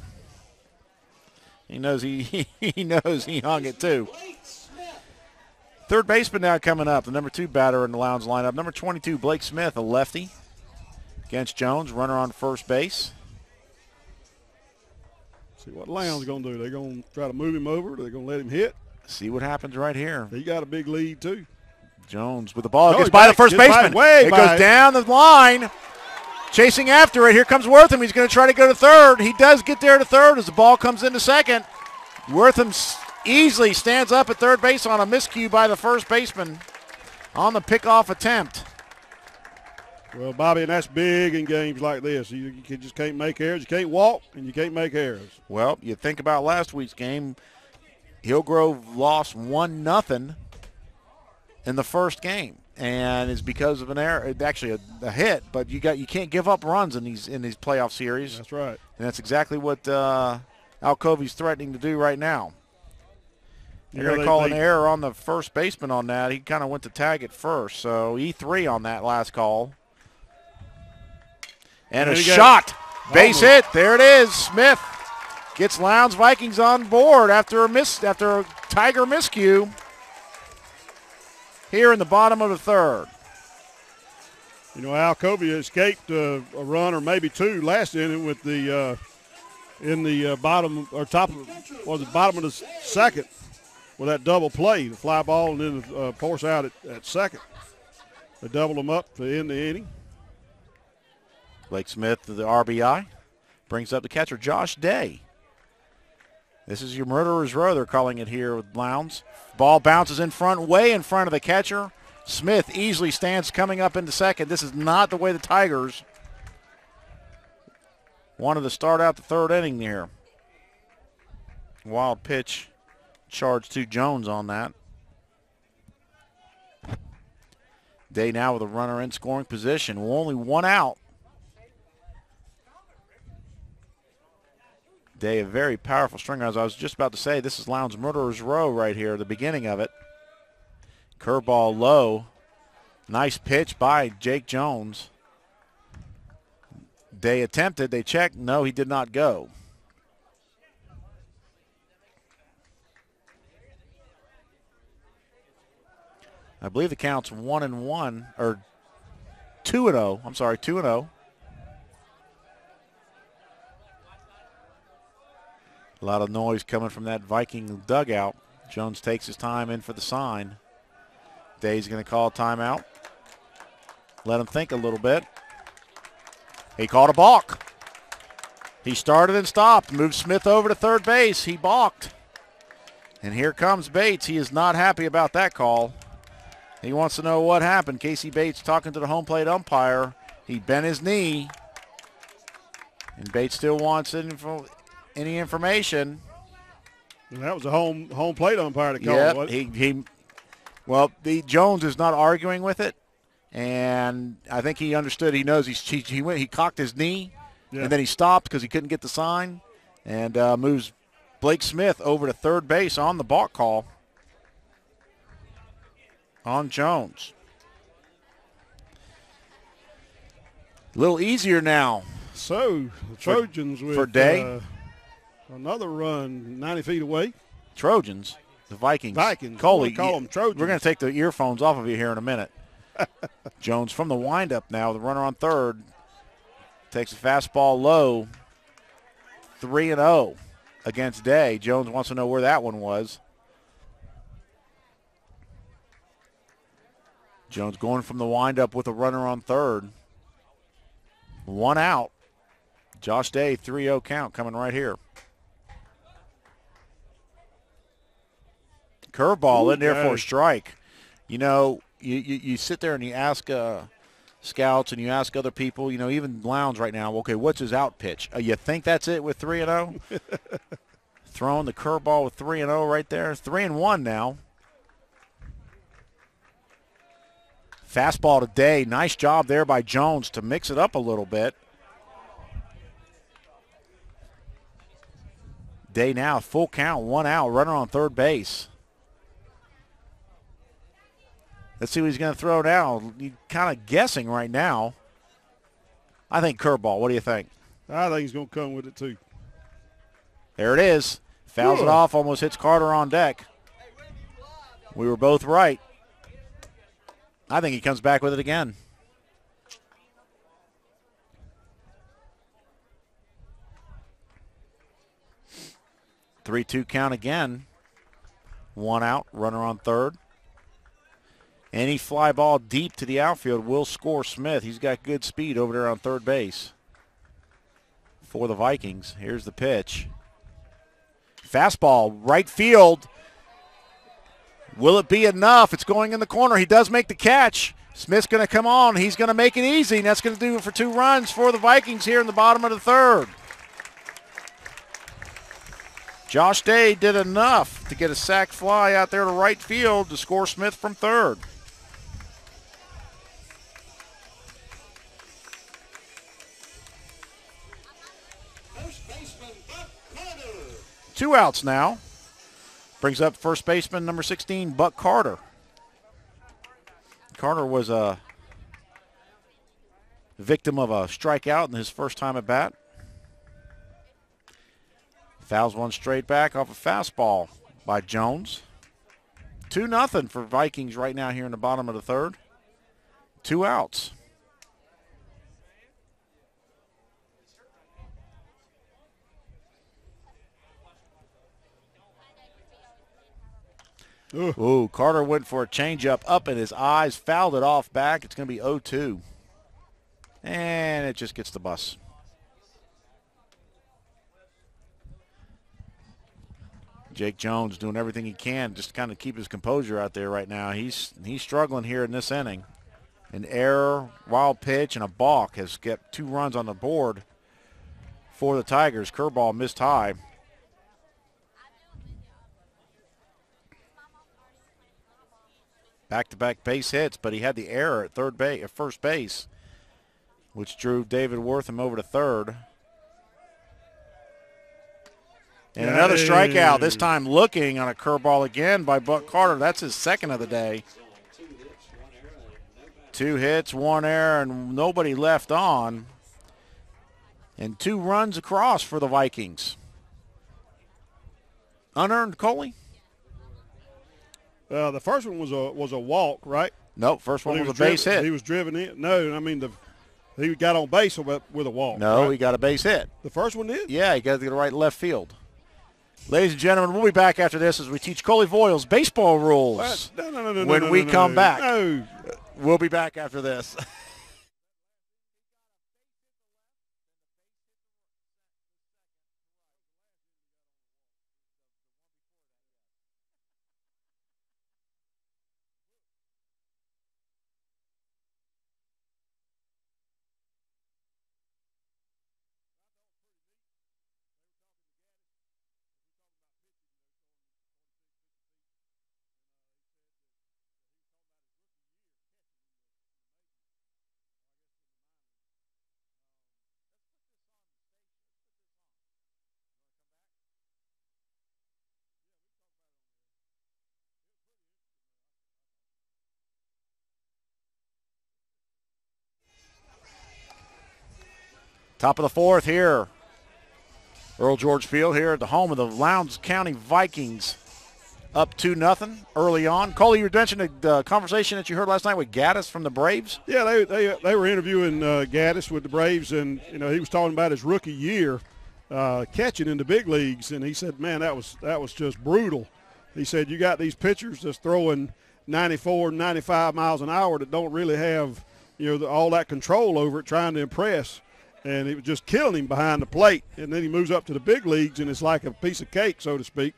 He knows he knows he hung it too. Third baseman now coming up, the number 2 batter in the Lowndes lineup. Number 22, Blake Smith, a lefty. Against Jones, runner on first base. See what Lowndes going to do. They're going to try to move him over. They're going to let him hit. See what happens right here. He got a big lead too. Jones with the ball. Gets by the first baseman. It goes down the line. Chasing after it. Here comes Wortham. He's going to try to go to third. He does get there to third as the ball comes into second. Wortham easily stands up at third base on a miscue by the first baseman on the pickoff attempt. Well, Bobby, and that's big in games like this. You just can't make errors. You can't walk, and you can't make errors. Well, you think about last week's game. Hillgrove lost 1-0 in the first game, and it's because of an error, actually a hit. But you can't give up runs in these playoff series. That's right, and that's exactly what Alcovy's threatening to do right now. They're going to call an error on the first baseman on that. He kind of went to tag it first, so E3 on that last call. And a shot. Base hit. There it is. Smith gets Lowndes Vikings on board after a Tiger miscue here in the bottom of the third. You know, Alcovy escaped a run or maybe two last inning with the in the bottom or top of bottom of the second with that double play, the fly ball and then the force out at second. They doubled them up to end the inning. Blake Smith, the RBI, brings up the catcher, Josh Day. This is your murderer's row, they're calling it here with Lowndes. Ball bounces in front, way in front of the catcher. Smith easily stands coming up into second. This is not the way the Tigers wanted to start out the third inning here. Wild pitch charge to Jones on that. Day now with a runner in scoring position. Only one out. Day, a very powerful stringer. As I was just about to say, this is Lowndes' murderer's row right here, the beginning of it. Curveball low. Nice pitch by Jake Jones. Day attempted. They checked. No, he did not go. I believe the count's 1-1, or 2-0. I'm sorry, 2-0. A lot of noise coming from that Viking dugout. Jones takes his time in for the sign. Day's going to call a timeout. Let him think a little bit. He called a balk. He started and stopped. Moved Smith over to third base. He balked. And here comes Bates. He is not happy about that call. He wants to know what happened. Casey Bates talking to the home plate umpire. He bent his knee. And Bates still wants any information. And that was a home plate umpire that called it. Yep, well, Jones is not arguing with it, and I think he understood. He knows he cocked his knee, and then he stopped because he couldn't get the sign, and moves Blake Smith over to third base on the balk call on Jones. A little easier now. So the Trojans for Day. Another run 90 feet away. Trojans, the Vikings. Coley, call them Trojans. We're going to take the earphones off of you here in a minute. Jones from the windup now, the runner on third. Takes a fastball low. 3-0 against Day. Jones wants to know where that one was. Jones going from the windup with a runner on third. One out. Josh Day, 3-0 count coming right here. Curveball in there for a strike. You know, you sit there and you ask scouts and you ask other people, you know, even Lowndes right now, okay, what's his out pitch? You think that's it with 3-0? Throwing the curveball with 3-0 right there. 3-1 now. Fastball to Day. Nice job there by Jones to mix it up a little bit. Day now, full count, one out, runner on third base. Let's see what he's going to throw now. He's kind of guessing right now. I think curveball. What do you think? I think he's going to come with it too. There it is. Fouls it off, almost hits Carter on deck. We were both right. I think he comes back with it again. Three-two count again. One out, runner on third. Any fly ball deep to the outfield will score Smith. He's got good speed over there on third base for the Vikings. Here's the pitch. Fastball, right field. Will it be enough? It's going in the corner. He does make the catch. Smith's going to come on. He's going to make it easy, and that's going to do it for 2 runs for the Vikings here in the bottom of the third. Josh Day did enough to get a sac fly out there to right field to score Smith from third. Two outs now. Brings up first baseman number 16, Buck Carter. Carter was a victim of a strikeout in his first time at bat. Fouls one straight back off a fastball by Jones. 2-0 for Vikings right now here in the bottom of the third. 2 outs. Ooh, Carter went for a changeup up in his eyes, fouled it off back. It's going to be 0-2. And it just gets the bus. Jake Jones doing everything he can just to kind of keep his composure out there right now. He's struggling here in this inning. An error, wild pitch, and a balk has kept 2 runs on the board for the Tigers. Curveball missed high. Back-to-back base hits, but he had the error at first base, which drew David Wortham over to third. And another strikeout, this time looking on a curveball again by Buck Carter. That's his second of the day. 2 hits, 1 error, and nobody left on. And 2 runs across for the Vikings. Unearned, Coley? The first one was a walk, right? Nope, first one was a base hit. He was driven in. No, I mean he got on base with a walk. No, right? he got a base hit. The first one did? Yeah, he got to the right left field. Ladies and gentlemen, we'll be back after this as we teach Coley Voiles baseball rules. No, when we come back. No. We'll be back after this. Top of the fourth here. Earl George Field here at the home of the Lowndes County Vikings. Up 2-0 early on. Coley, you mentioned the conversation that you heard last night with Gaddis from the Braves. Yeah, they were interviewing Gaddis with the Braves, and he was talking about his rookie year catching in the big leagues, and he said, man, that was just brutal. He said, you got these pitchers that's throwing 94, 95 miles an hour that don't really have all that control over it, trying to impress. And it was just killing him behind the plate. And then he moves up to the big leagues, and it's like a piece of cake, so to speak,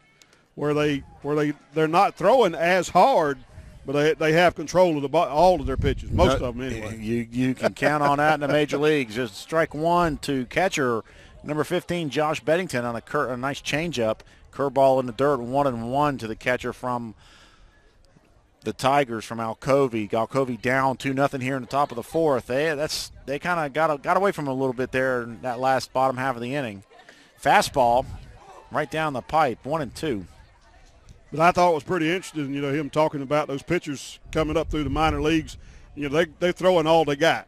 where they're not throwing as hard, but they have control of all of their pitches, most of them anyway. You can count on that in the major leagues. Just strike one to catcher number 15, Josh Beddington, on a nice changeup, curveball in the dirt, 1-1 to the catcher from the Tigers from Alcovy. Alcovy down 2-0 here in the top of the fourth. They kind of got away from him a little bit there in that last bottom half of the inning. Fastball right down the pipe, 1-2. But I thought it was pretty interesting, him talking about those pitchers coming up through the minor leagues. They're throwing all they got.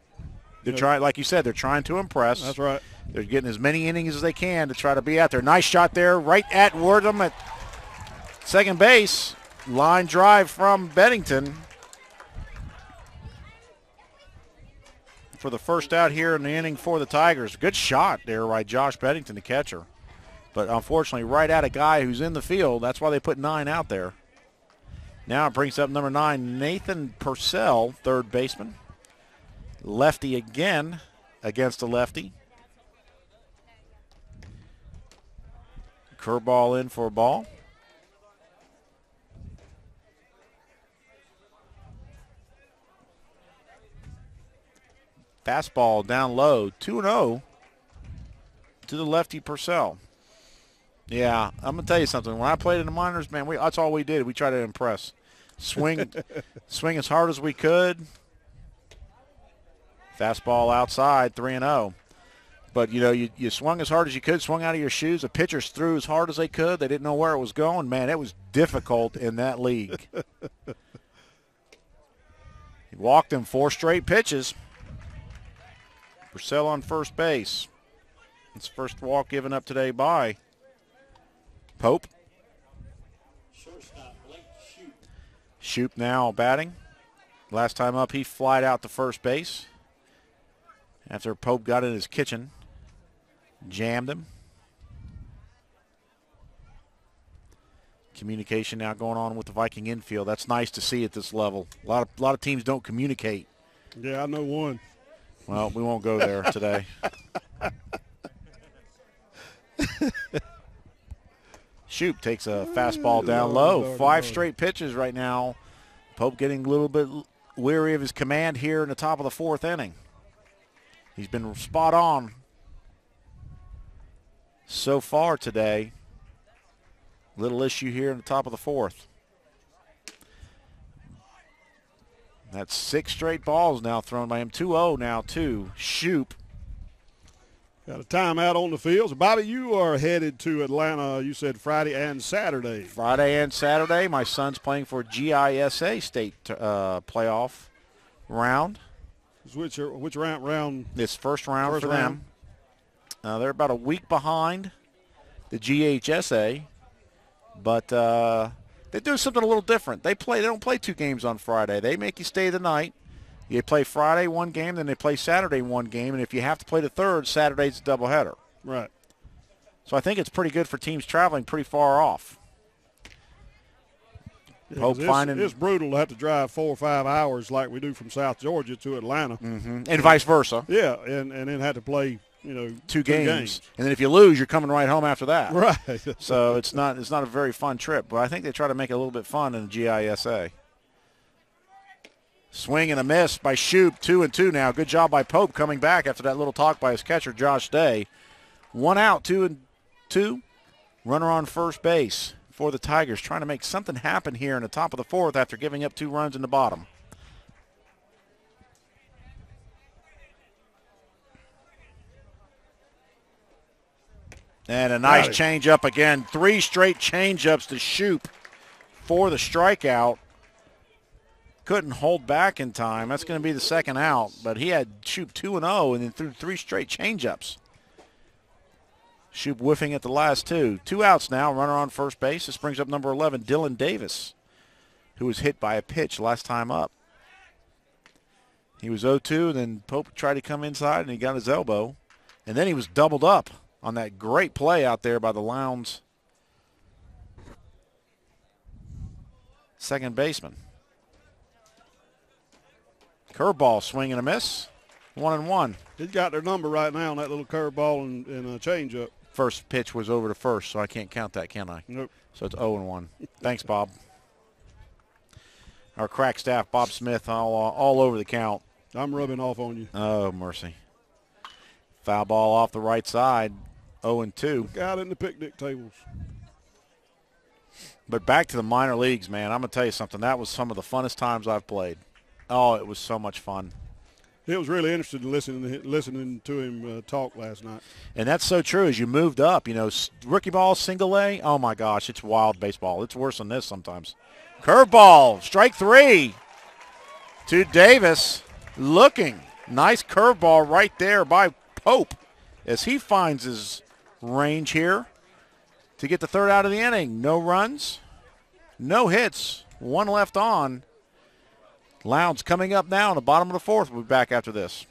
They're trying, like you said, they're trying to impress. That's right. They're getting as many innings as they can to try to be out there. Nice shot there, right at Wortham at second base. Line drive from Beddington for the first out here in the inning for the Tigers. Good shot there by Josh Beddington, the catcher. But unfortunately, right at a guy who's in the field. That's why they put 9 out there. Now it brings up number 9, Nathan Purcell, third baseman. Lefty again against a lefty. Curveball in for a ball. Fastball down low, 2-0 to the lefty Purcell. Yeah, I'm going to tell you something. When I played in the minors, man, that's all we did. We tried to impress. Swing as hard as we could. Fastball outside, 3-0. But, you know, you swung as hard as you could, swung out of your shoes. The pitchers threw as hard as they could. They didn't know where it was going. Man, it was difficult in that league. He walked him 4 straight pitches. Purcell on first base. It's first walk given up today by Pope. Shortstop, Blake Shoot. Shoop now batting. Last time up, he flied out to first base after Pope got in his kitchen. Jammed him. Communication now going on with the Viking infield. That's nice to see at this level. A lot of teams don't communicate. Yeah, I know one. Well, we won't go there today. Shoop takes a fastball down low. 5 straight pitches right now. Pope getting a little bit weary of his command here in the top of the 4th inning. He's been spot on so far today. Little issue here in the top of the 4th. That's 6 straight balls now thrown by him. 2-0 now to Shoop. Got a timeout on the field. So, Bobby, you are headed to Atlanta, you said Friday and Saturday. Friday and Saturday. My son's playing for GHSA state playoff round. Which round? This first round for them. They're about a week behind the GHSA, but they do something a little different. They don't play 2 games on Friday. They make you stay the night. You play Friday 1 game, then they play Saturday 1 game, and if you have to play the 3rd, Saturday's a doubleheader. Right. So I think it's pretty good for teams traveling pretty far off. Yeah, Pope finding it's brutal to have to drive 4 or 5 hours like we do from South Georgia to Atlanta. And vice versa. Yeah, and then have to play, 2 games. And then if you lose, you're coming right home after that. Right. So it's not a very fun trip, but I think they try to make it a little bit fun in the GISA. Swing and a miss by Shoop, 2-2 now. Good job by Pope coming back after that little talk by his catcher, Josh Day. 1 out, 2-2. Runner on first base for the Tigers, trying to make something happen here in the top of the 4th after giving up 2 runs in the bottom. And a nice changeup again. 3 straight changeups to Shoop for the strikeout. Couldn't hold back in time. That's going to be the 2nd out, but he had Shoop 2-0 and then threw 3 straight changeups. Shoop whiffing at the last 2. 2 outs now, runner on first base. This brings up number 11, Dylan Davis, who was hit by a pitch last time up. He was 0-2, then Pope tried to come inside, and he got his elbow. And then he was doubled up on that great play out there by the Lowndes second baseman. Curveball, swing and a miss. 1-1. He's got their number right now on that little curveball and a changeup. First pitch was over to first, so I can't count that, can I? Nope. So it's 0-1. Thanks, Bob. Our crack staff, Bob Smith, all over the count. I'm rubbing off on you. Oh, mercy. Foul ball off the right side, 0-2. Look out in the picnic tables. But back to the minor leagues, man. I'm going to tell you something. That was some of the funnest times I've played. Oh, it was so much fun. It was really interesting listening to him talk last night. And that's so true. As you moved up, rookie ball, single A, oh, my gosh, it's wild baseball. It's worse than this sometimes. Curveball, strike 3 to Davis. Looking. Nice curveball right there by Pope as he finds his range here to get the 3rd out of the inning. No runs, no hits, 1 left on. Lowndes coming up now in the bottom of the 4th. We'll be back after this.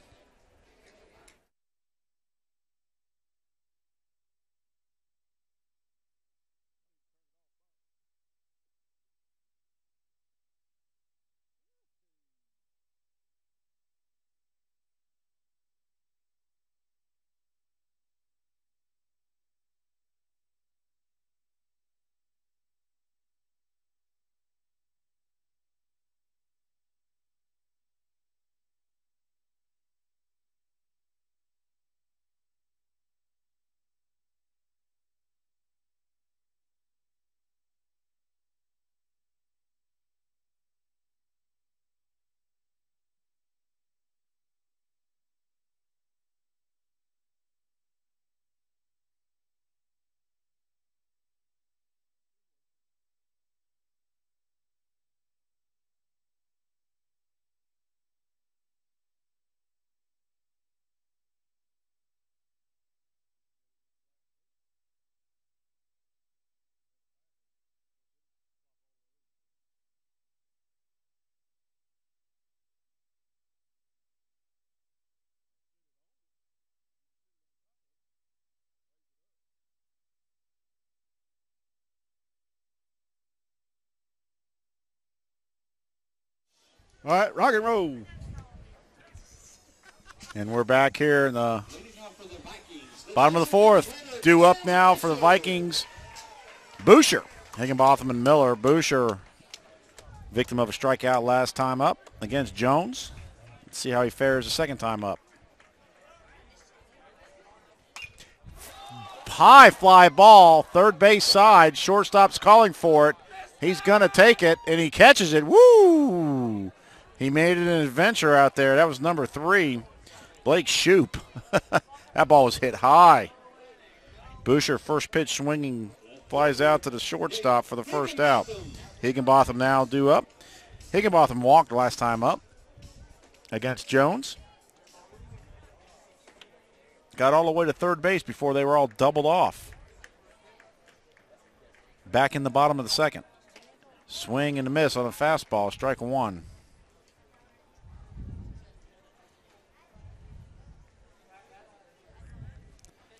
All right, rock and roll. And we're back here in the bottom of the fourth. Due up now for the Vikings. Boucher, Higginbotham and Miller. Boucher, victim of a strikeout last time up against Jones. Let's see how he fares the second time up. High fly ball, third base side. Shortstop's calling for it. He's going to take it, and he catches it. Woo! He made it an adventure out there. That was number 3, Blake Shoop. That ball was hit high. Boucher, first pitch swinging, flies out to the shortstop for the first out. Higginbotham now due up. Higginbotham walked last time up against Jones. Got all the way to third base before they were all doubled off. Back in the bottom of the second. Swing and a miss on a fastball, strike 1.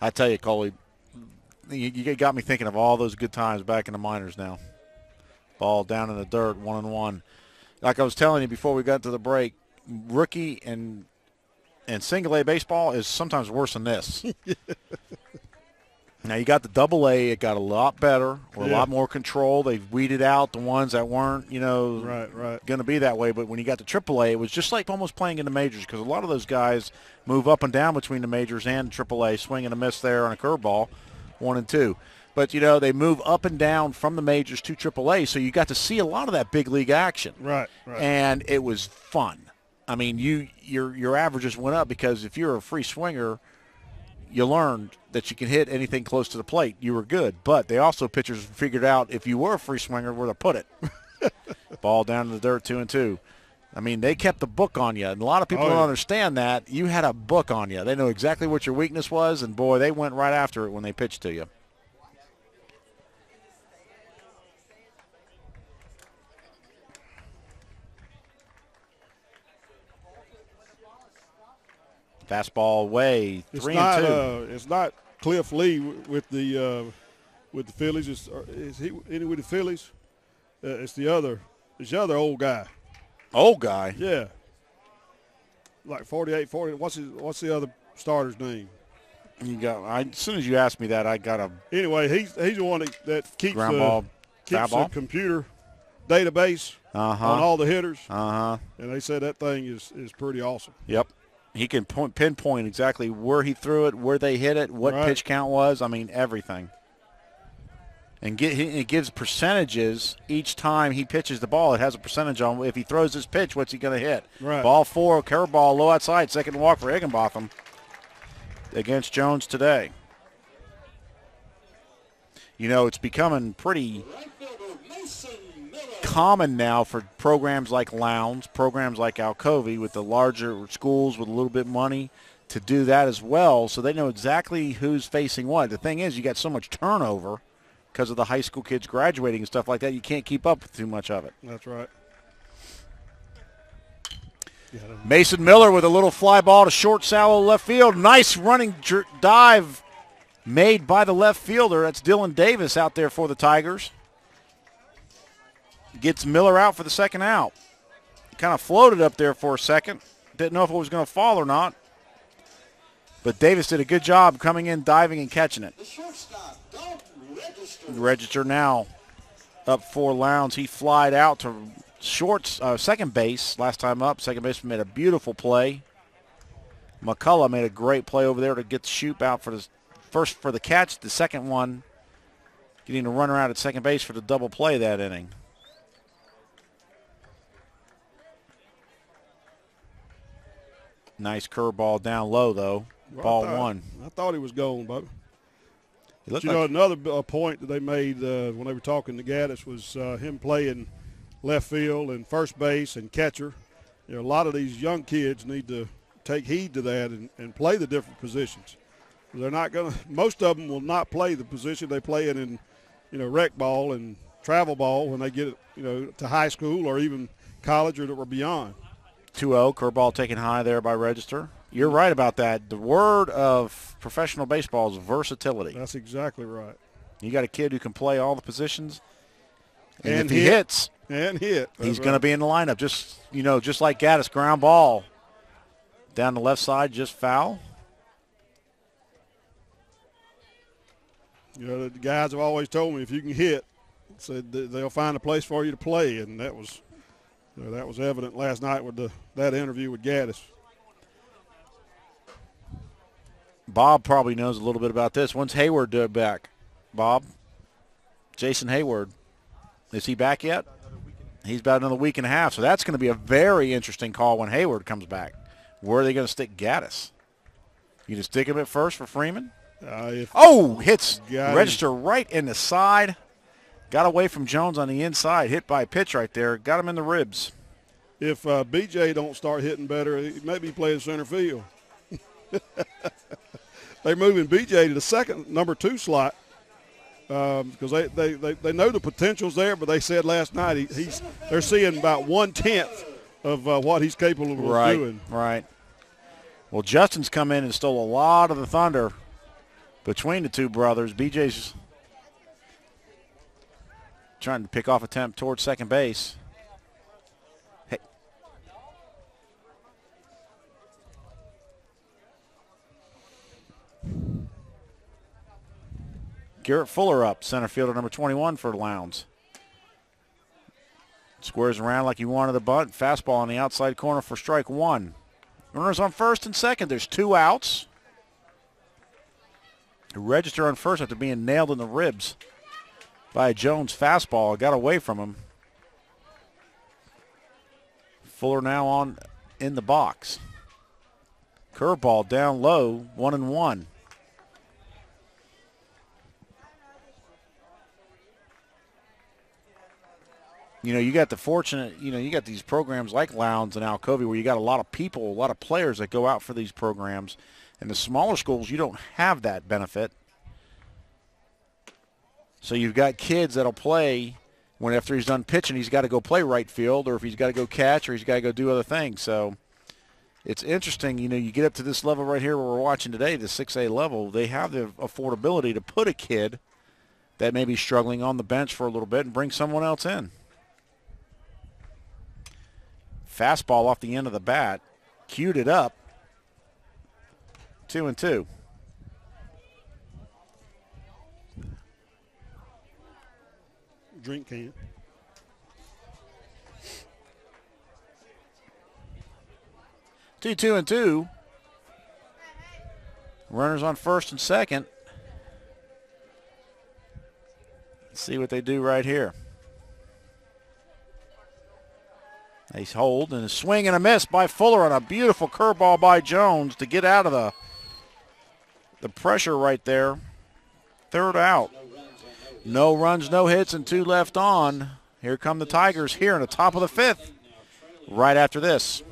I tell you, Coley, you got me thinking of all those good times back in the minors now. Ball down in the dirt, 1-1. Like I was telling you before we got to the break, rookie and single A baseball is sometimes worse than this. Now you got the double A, it got a lot better, or a lot more control. They've weeded out the ones that weren't, going to be that way. But when you got the triple A, it was just like almost playing in the majors, because a lot of those guys move up and down between the majors and triple A, swing and a miss there on a curveball, 1 and 2. But, they move up and down from the majors to triple A, so you got to see a lot of that big league action. Right. And it was fun. I mean, your averages went up because if you're a free swinger, you learned that you can hit anything close to the plate. You were good. But they also, pitchers figured out if you were a free swinger, where to put it. Ball down in the dirt, 2 and 2. I mean, they kept the book on you. And a lot of people don't understand that. You had a book on you. They know exactly what your weakness was, and, boy, they went right after it when they pitched to you. Fastball away, 3 and 2. It's not Cliff Lee with the Phillies. Is he any with the Phillies? It's the other old guy. Old guy? Yeah. Like 48, 40. What's the other starter's name? As soon as you asked me that, I got a. Anyway, he's the one that keeps the computer database on all the hitters. And they said that thing is pretty awesome. Yep. He can pinpoint exactly where he threw it, where they hit it, what pitch count was. I mean, everything. And it gives percentages each time he pitches the ball. It has a percentage on if he throws this pitch, what's he going to hit. Right. Ball 4, curveball, low outside, second walk for Higginbotham against Jones today. It's becoming pretty common now for programs like Lowndes, programs like Alcovy with the larger schools with a little bit of money to do that as well, so they know exactly who's facing what. The thing is, you got so much turnover because of the high school kids graduating and stuff like that, you can't keep up with too much of it. That's right. Mason Miller with a little fly ball to short, shallow left field. Nice running dive made by the left fielder. That's Dylan Davis out there for the Tigers. Gets Miller out for the second out. Kind of floated up there for a second. Didn't know if it was going to fall or not. But Davis did a good job coming in, diving, and catching it. The shortstop, don't register. Register now up for Lowndes. He flied out to second base last time up. Second baseman made a beautiful play. McCullough made a great play over there to get the Shoop out for the first for the catch. The second one, getting a runner out at second base for the double play that inning. Nice curveball down low, though. Ball 1. I thought he was gone, but you another point that they made when they were talking to Gaddis was him playing left field and first base and catcher. A lot of these young kids need to take heed to that and play the different positions. They're not going to. Most of them will not play the position they play in rec ball and travel ball when they get to high school or even college or beyond. 2-0, curveball taken high there by Register. You're right about that. The word of professional baseball is versatility. That's exactly right. You got a kid who can play all the positions, and if he hits, And hit. He's going to be in the lineup. Just like Gaddis, ground ball down the left side, just foul. The guys have always told me if you can hit, said they'll find a place for you to play, and that was evident last night with that interview with Gaddis. Bob probably knows a little bit about this. When's Hayward back? Bob? Jason Hayward. Is he back yet? He's about another week and a half, so that's going to be a very interesting call when Hayward comes back. Where are they going to stick Gaddis? You just stick him at first for Freeman? Hits register right in the side. Got away from Jones on the inside. Hit by a pitch right there. Got him in the ribs. If BJ don't start hitting better, he may be playing center field. They're moving BJ to the second, number 2 slot because they know the potential's there, but they said last night they're seeing about 1/10 of what he's capable of doing. Right. Well, Justin's come in and stole a lot of the thunder between the two brothers. BJ's trying to pick off attempt towards second base. Hey. Garrett Fuller up, center fielder number 21 for Lowndes. Squares around like he wanted the bunt. Fastball on the outside corner for strike 1. Runners on first and second. There's 2 outs. Register on first after being nailed in the ribs by a Jones fastball. Got away from him. Fuller now on in the box. Curveball down low, 1-1. You got the fortunate, you got these programs like Lowndes and Alcovy where you got a lot of people, a lot of players that go out for these programs. In the smaller schools, you don't have that benefit. So you've got kids that'll play when after he's done pitching, he's got to go play right field, or if he's got to go catch, or he's got to go do other things. So it's interesting, you get up to this level right here where we're watching today, the 6A level, they have the affordability to put a kid that may be struggling on the bench for a little bit and bring someone else in. Fastball off the end of the bat, cued it up. 2-2. Drink can. Two and two. Runners on first and second. Let's see what they do right here. Nice hold and a swing and a miss by Fuller on a beautiful curveball by Jones to get out of the pressure right there. Third out. No runs, no hits, and 2 left on. Here come the Tigers here in the top of the 5th. Right after this.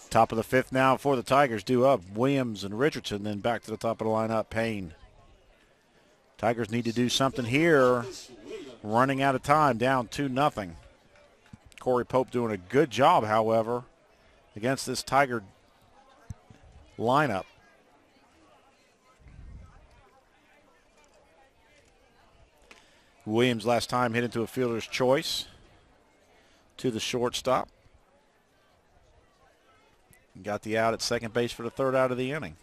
Top of the 5th now for the Tigers due up. Williams and Richardson, then back to the top of the lineup, Payne. Tigers need to do something here. Running out of time, down 2-0. Corey Pope doing a good job, however, against this Tiger lineup. Williams last time hit into a fielder's choice. to the shortstop. Got the out at second base for the third out of the inning.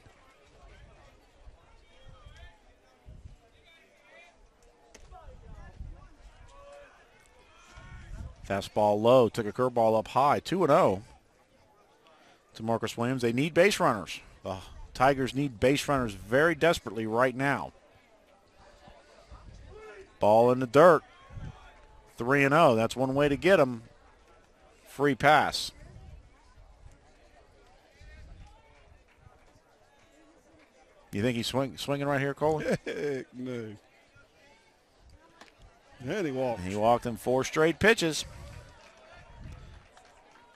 Fastball low, took a curveball up high, 2-0 to Marcus Williams. They need base runners. The Tigers need base runners very desperately right now. Ball in the dirt, 3-0. That's one way to get them. Free pass. You think he's swinging right here, Cole? Heck no. And he walked. He walked in 4 straight pitches.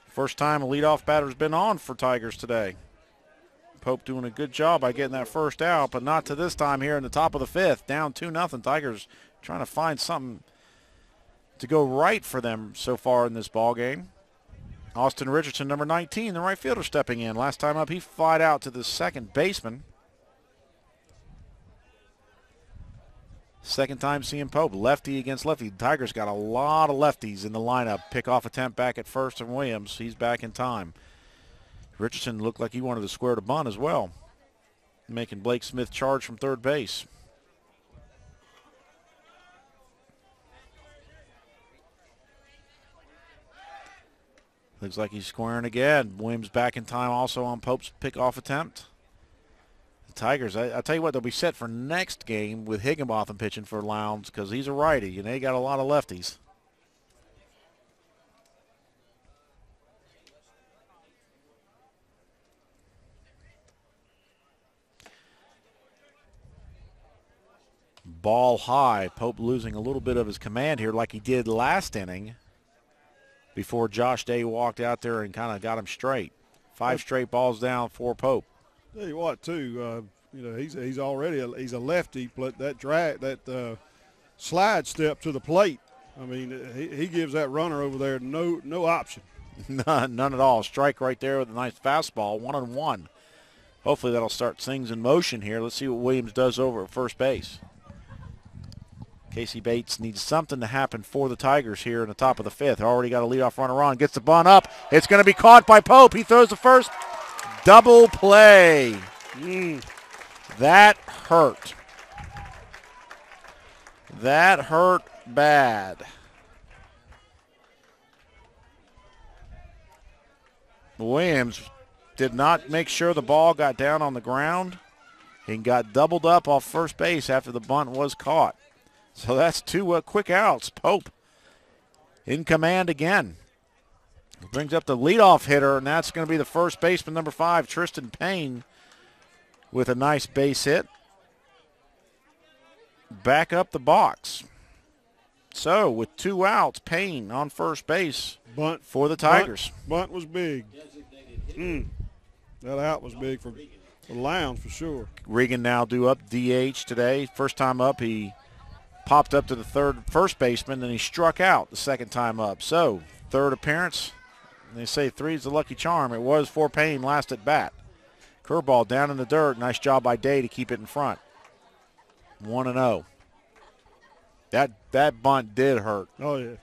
First time a leadoff batter's been on for Tigers today. Pope doing a good job by getting that first out, but not to this time here in the top of the 5th. Down 2-0. Tigers trying to find something to go right for them so far in this ball game. Austin Richardson, number 19, the right fielder, stepping in. Last time up, he flied out to the second baseman. Second time seeing Pope, lefty against lefty. The Tigers got a lot of lefties in the lineup. Pickoff attempt back at first from Williams. He's back in time. Richardson looked like he wanted to square the bunt as well, making Blake Smith charge from third base. Looks like he's squaring again. Williams back in time also on Pope's pickoff attempt. Tigers, I tell you what, they'll be set for next game with Higginbotham pitching for Lowndes because he's a righty, and they got a lot of lefties. Ball high. Pope losing a little bit of his command here like he did last inning before Josh Day walked out there and kind of got him straight. 5 straight balls down for Pope. Tell you what, too, you know, he's already he's a lefty, but that slide step to the plate. I mean, he gives that runner over there no option. None at all. Strike right there with a nice fastball, 1-1. Hopefully that'll start things in motion here. Let's see what Williams does over at first base. Casey Bates needs something to happen for the Tigers here in the top of the 5th. Already got a leadoff runner on. Gets the bunt up. It's going to be caught by Pope. He throws the first. Double play. That hurt. That hurt bad. Williams did not make sure the ball got down on the ground and got doubled up off first base after the bunt was caught. So that's 2 quick outs. Pope in command again. Brings up the leadoff hitter, and that's going to be the first baseman, number 5, Tristan Payne, with a nice base hit. Back up the box. So with 2 outs, Payne on first base for the Tigers. Bunt was big. That out was big for Lowndes for sure. Regan now due up DH today. First time up, he popped up to the first baseman, then he struck out the second time up. So third appearance. They say 3 is the lucky charm. It was for Payne last at bat. Curveball down in the dirt. Nice job by Day to keep it in front. 1-0. That bunt did hurt. Oh, yeah.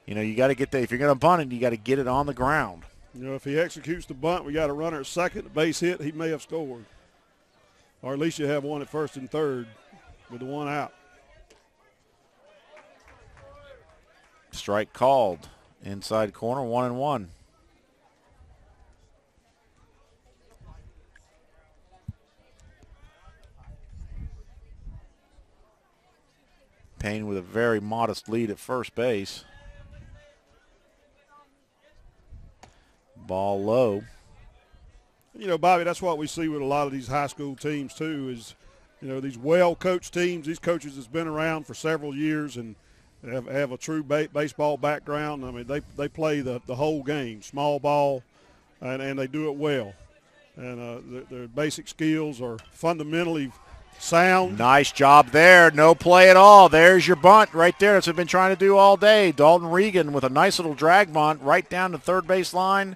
You know, you got to get that. If you're going to bunt it, you got to get it on the ground. You know, if he executes the bunt, we got a runner at second, a base hit, he may have scored. Or at least you have one at first and third with the 1 out. Strike called. Inside corner, 1-1. Payne with a very modest lead at first base. Ball low. You know, Bobby, that's what we see with a lot of these high school teams too is, you know, these well-coached teams, these coaches that's been around for several years and have a true baseball background. I mean, they play the whole game, small ball, and they do it well. And their basic skills are fundamentally sound. Nice job there. No play at all. There's your bunt right there. That's what we've been trying to do all day. Dalton Regan with a nice little drag bunt right down the third base line,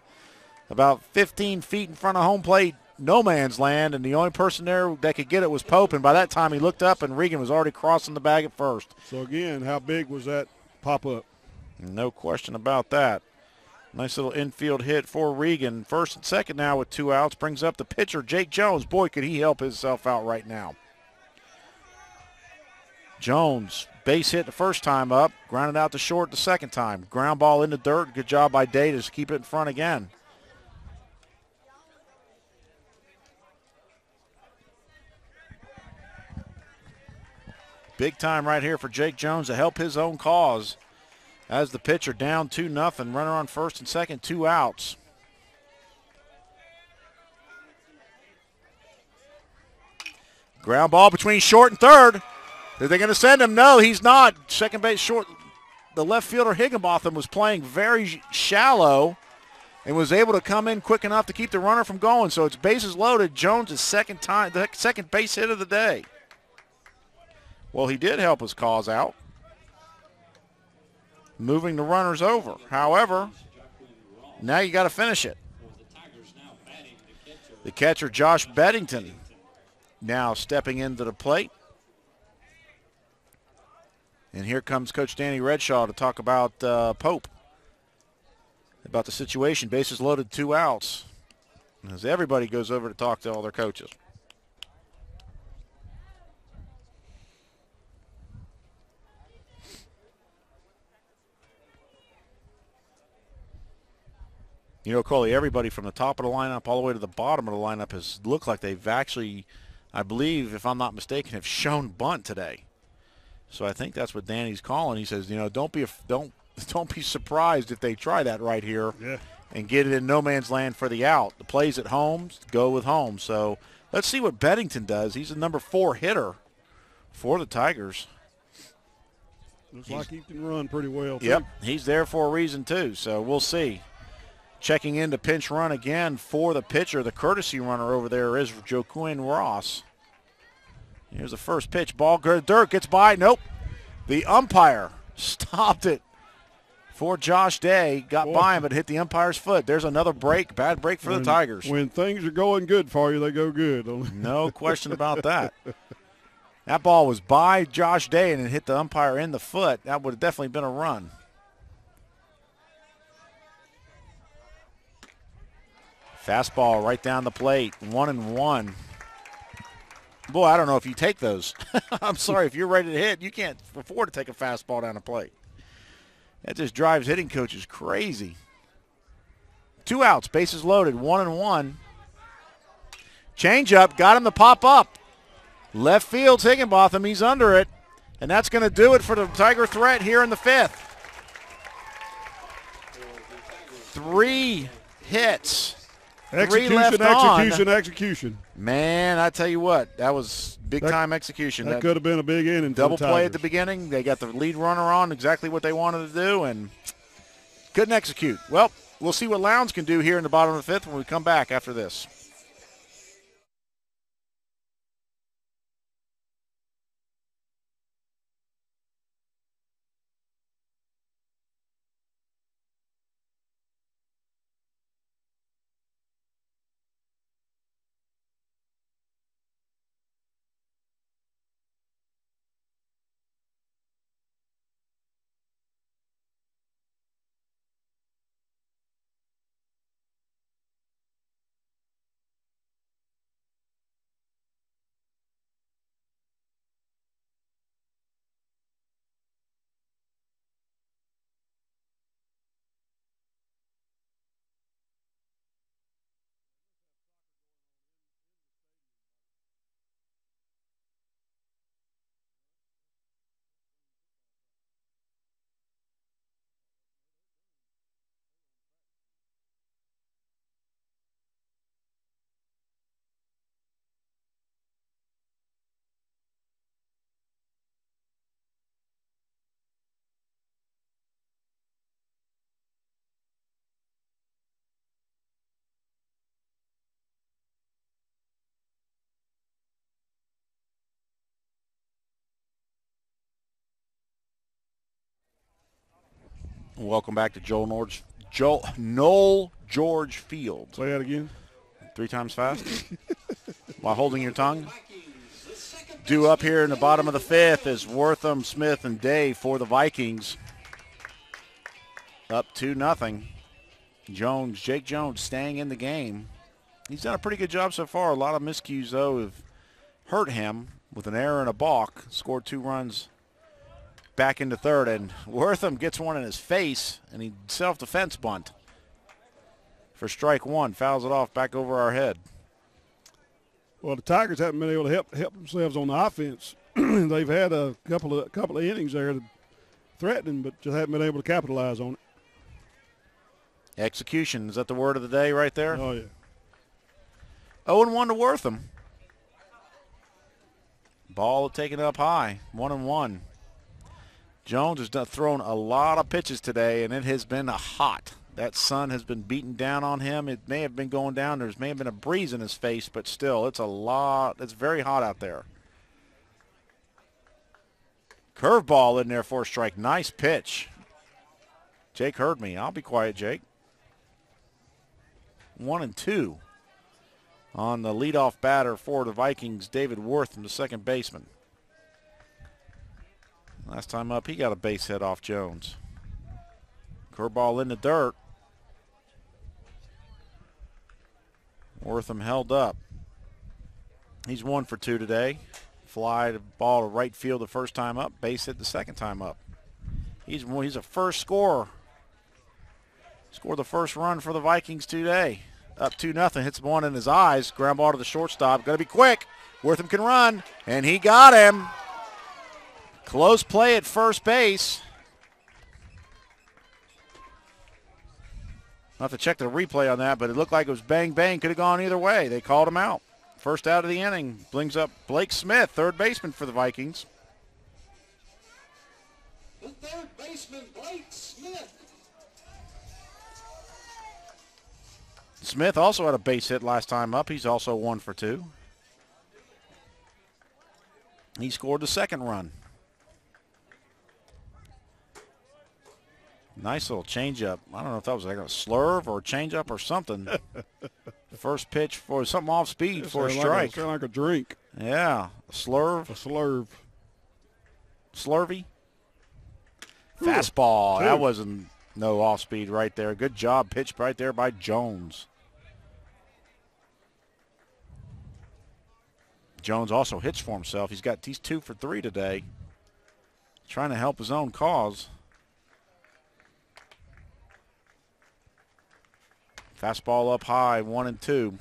about 15 feet in front of home plate, no man's land, and the only person there that could get it was Pope, and by that time he looked up and Regan was already crossing the bag at first. So again, how big was that pop-up? No question about that. Nice little infield hit for Regan. First and second now with 2 outs. Brings up the pitcher, Jake Jones. Boy, could he help himself out right now. Jones, base hit the first time up. Grounded out to short the second time. Ground ball in the dirt. Good job by Davis to keep it in front again. Big time right here for Jake Jones to help his own cause. As the pitcher down 2-0. Runner on first and second, 2 outs. Ground ball between short and third. Are they going to send him? No, he's not. Second base short. The left fielder Higginbotham was playing very shallow and was able to come in quick enough to keep the runner from going. So it's bases loaded. Jones' the second base hit of the day. Well, he did help his cause out, moving the runners over. However, now you got to finish it. The catcher, Josh Beddington, now stepping into the plate. And here comes Coach Danny Redshaw to talk about Pope, about the situation. Bases loaded, 2 outs. As everybody goes over to talk to all their coaches. You know, Coley, everybody from the top of the lineup all the way to the bottom of the lineup has looked like they've actually, I believe, if I'm not mistaken, have shown bunt today. So I think that's what Danny's calling. He says, you know, don't be surprised if they try that right here and get it in no man's land for the out. The plays at home, go with home. So let's see what Beddington does. He's the number 4 hitter for the Tigers. Looks like he can run pretty well, too. Yep, he's there for a reason, too. So we'll see. Checking in to pinch run again for the pitcher. The courtesy runner over there is Joaquin Ross. Here's the first pitch. Ball, dirt, gets by. Nope. The umpire stopped it for Josh Day. Got by him, but hit the umpire's foot. There's another break. Bad break for the Tigers. When things are going good for you, they go good. No question about that. That ball was by Josh Day and it hit the umpire in the foot. That would have definitely been a run. Fastball right down the plate, 1-1. Boy, I don't know if you take those. I'm sorry, if you're ready to hit, you can't afford to take a fastball down the plate. That just drives hitting coaches crazy. 2 outs, bases loaded, 1-1. Change up, got him to pop up. Left field's Higginbotham, he's under it. And that's going to do it for the Tiger threat here in the 5th. 3 hits. Execution. Man, I tell you what, that was big-time execution. That could have been a big inning. Double play at the beginning. They got the lead runner on, exactly what they wanted to do, and couldn't execute. Well, we'll see what Lowndes can do here in the bottom of the 5th when we come back after this. Welcome back to Noel George Field. Say that again. 3 times fast while holding your tongue. Due up here in the bottom of the 5th is Wortham, Smith, and Day for the Vikings. Up 2-0. Jake Jones staying in the game. He's done a pretty good job so far. A lot of miscues, though, have hurt him with an error and a balk. Scored 2 runs back into third, and Wortham gets one in his face, and he self-defense bunt for strike 1. Fouls it off back over our head. Well, the Tigers haven't been able to help themselves on the offense. They've had a couple of innings there threatening, but just haven't been able to capitalize on it. Execution, is that the word of the day right there? Oh, yeah. 0-1 to Wortham. Ball taken up high, 1-1. Jones has thrown a lot of pitches today, and it has been hot. That sun has been beating down on him. It may have been going down. There may have been a breeze in his face, but still, it's a lot. It's very hot out there. Curveball in there for a strike. Nice pitch. Jake heard me. I'll be quiet, Jake. 1-2 on the leadoff batter for the Vikings, David Wortham, the second baseman. Last time up, he got a base hit off Jones. Curveball in the dirt. Wortham held up. He's 1 for 2 today. Fly the ball to right field the first time up. Base hit the second time up. He's a first scorer. Scored the first run for the Vikings today. Up 2-0. Hits one in his eyes. Ground ball to the shortstop. Got to be quick. Wortham can run. And he got him. Close play at first base. I'll have to check the replay on that, but it looked like it was bang, bang. Could have gone either way. They called him out. First out of the inning. Brings up Blake Smith, third baseman for the Vikings. The third baseman, Blake Smith. Smith also had a base hit last time up. He's also 1 for 2. He scored the second run. Nice little changeup. I don't know if that was like a slurve or a changeup or something. First pitch for something off speed for a strike. Sound like a drink. Yeah, a slurve. A slurve. Slurvy. Fastball. Two. That wasn't no off speed right there. Good job pitched right there by Jones. Jones also hits for himself. He's 2 for 3 today. Trying to help his own cause. Fastball up high, 1-2.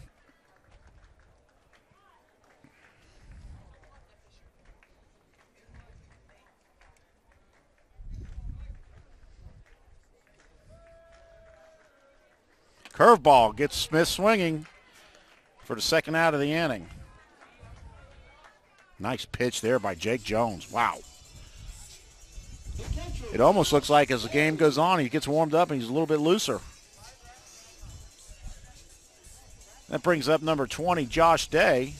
Curveball gets Smith swinging for the second out of the inning. Nice pitch there by Jake Jones. Wow. It almost looks like as the game goes on, he gets warmed up and he's a little bit looser. That brings up number 20, Josh Day,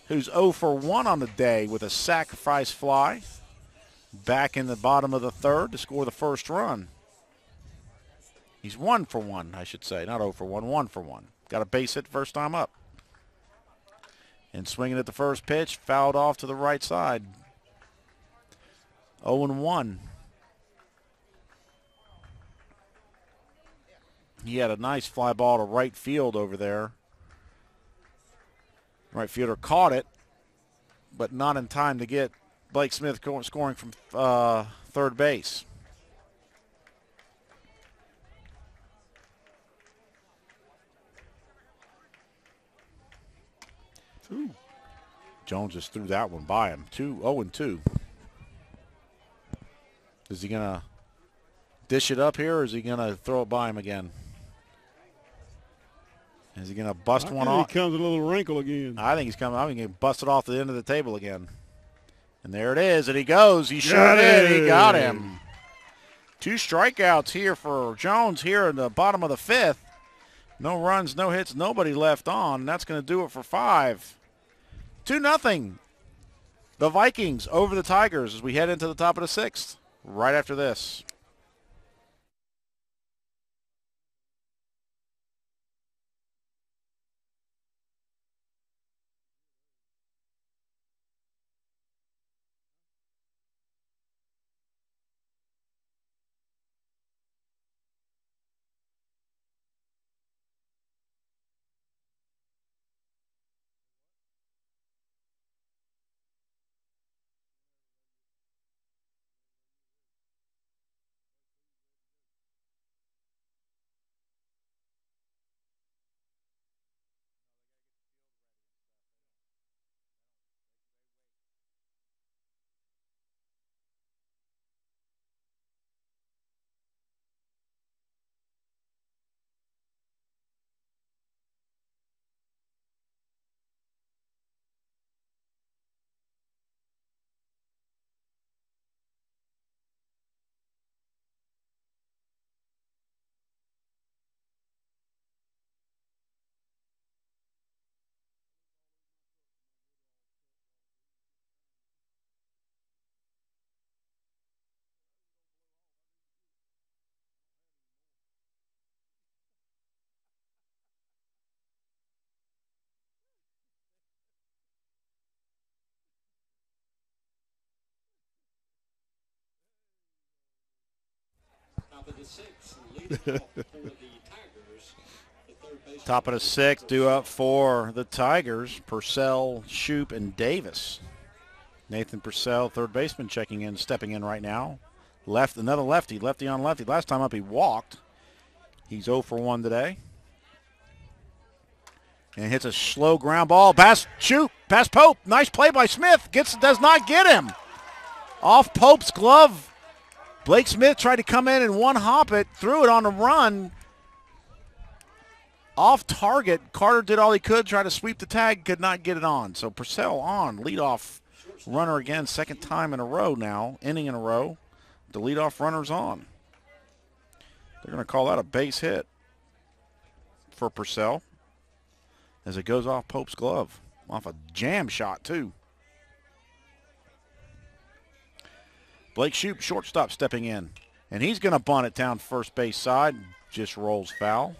who's 0 for 1 on the day with a sacrifice fly. Back in the bottom of the third to score the first run. He's 1 for 1, I should say. Not 0 for 1, 1 for 1. Got a base hit first time up. And swinging at the first pitch, fouled off to the right side. 0-1. He had a nice fly ball to right field over there. Right fielder caught it, but not in time to get Blake Smith scoring from third base. Jones just threw that one by him. 0-2. Is he going to dish it up here, or is he going to throw it by him again? Is he going to bust one off? He comes a little wrinkle again. I think he's coming. I think he busted off the end of the table again. And there it is, and he goes. He sure did. He got him. 2 strikeouts here for Jones here in the bottom of the 5th. No runs, no hits, nobody left on. That's going to do it for 5. 2-0. The Vikings over the Tigers as we head into the top of the 6th. Right after this. Top of the sixth, due up for the Tigers, Purcell, Shoup, and Davis. Nathan Purcell, third baseman, stepping in right now. Another lefty on lefty. Last time up he walked. He's 0 for 1 today. And hits a slow ground ball past Shoup, past Pope. Nice play by Smith. Does not get him. Off Pope's glove. Blake Smith tried to come in and one-hop it, threw it on the run. Off target. Carter did all he could, try to sweep the tag, could not get it on. So Purcell on, leadoff runner again, second time in a row now, inning in a row. The leadoff runner's on. They're going to call that a base hit for Purcell as it goes off Pope's glove. Off a jam shot, too. Blake Shoup, shortstop, stepping in. And he's going to bunt it down first base side. Just rolls foul.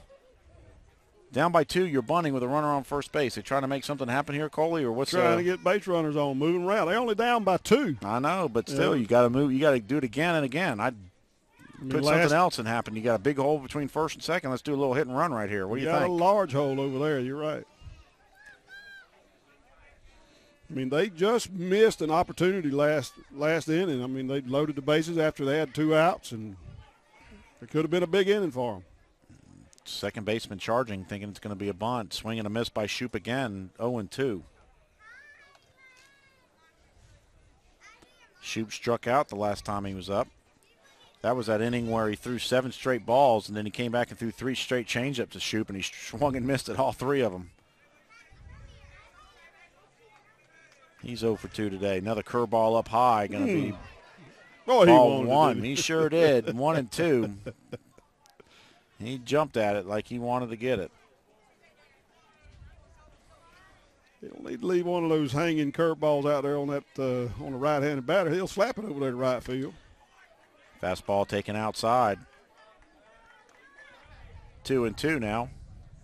Down by 2, you're bunting with a runner on first base. They trying to make something happen here, Coley, or what's trying to get base runners on, moving around. They're only down by 2. I know, but still, you got to move. You got to do it again and again. I'd put something else and happen. You got a big hole between first and second. Let's do a little hit and run right here. What do you think? Got a large hole over there. You're right. I mean, they just missed an opportunity last inning. I mean, they loaded the bases after they had 2 outs, and it could have been a big inning for them. Second baseman charging, thinking it's going to be a bunt. Swing and a miss by Shoup again, 0-2. Shoup struck out the last time he was up. That was that inning where he threw 7 straight balls, and then he came back and threw 3 straight changeups to Shoup, and he swung and missed at all 3 of them. He's 0 for 2 today. Another curveball up high, going to be ball 1. He sure did, 1 and 2. He jumped at it like he wanted to get it. You don't need to leave one of those hanging curveballs out there on that on the right-handed batter. He'll slap it over there to right field. Fastball taken outside. 2-2 now.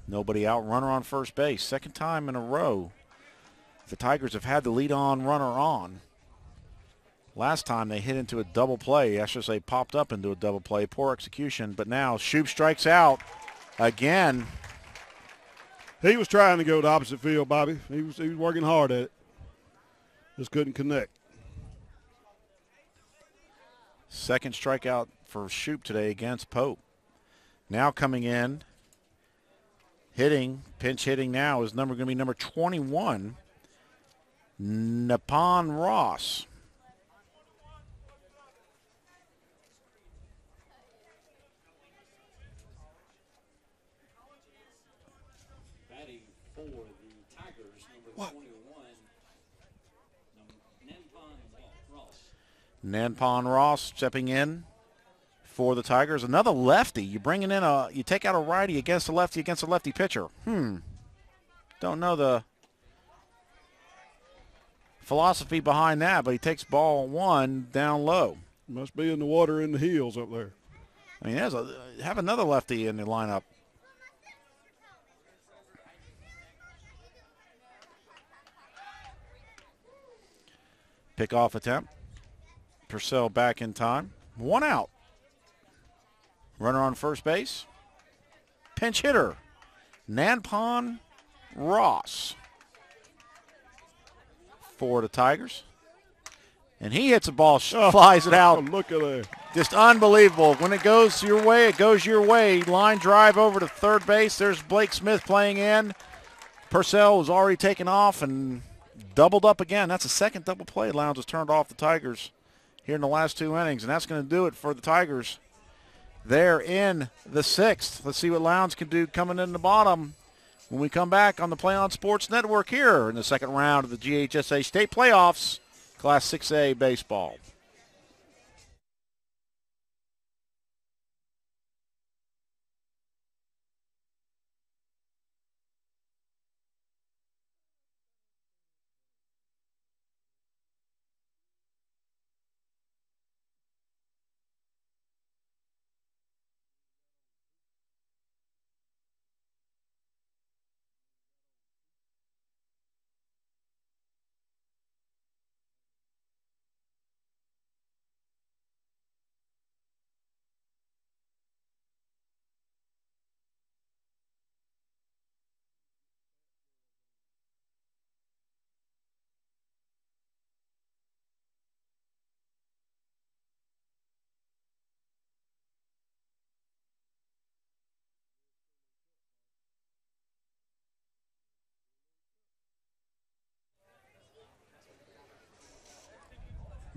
Nobody out. Runner on first base. Second time in a row the Tigers have had the lead-on runner on. Last time they hit into a double play. I should say popped up into a double play. Poor execution. But now Shoup strikes out again. He was trying to go to opposite field, Bobby. He was working hard at it. Just couldn't connect. Second strikeout for Shoup today against Pope. Now coming in, pinch hitting now is going to be number 21, Nippon Ross. Batting for the Tigers, number 21, Ross. Nippon Ross stepping in for the Tigers. Another lefty. You're bringing in you take out a righty against a lefty pitcher. Don't know the philosophy behind that, but he takes ball 1 down low. Must be in the water in the heels up there. I mean, have another lefty in the lineup. Pickoff attempt. Purcell back in time. 1 out. Runner on first base. Pinch hitter, Nippon Ross for the Tigers. And he hits a ball, flies it out. Look at that. Just unbelievable. When it goes your way, it goes your way. Line drive over to third base. There's Blake Smith playing in. Purcell was already taken off and doubled up again. That's the second double play Lowndes has turned off the Tigers here in the last 2 innings, and that's going to do it for the Tigers. They're in the 6th. Let's see what Lowndes can do coming in the bottom when we come back on the Play On Sports Network here in the second round of the GHSA State Playoffs, Class 6A baseball.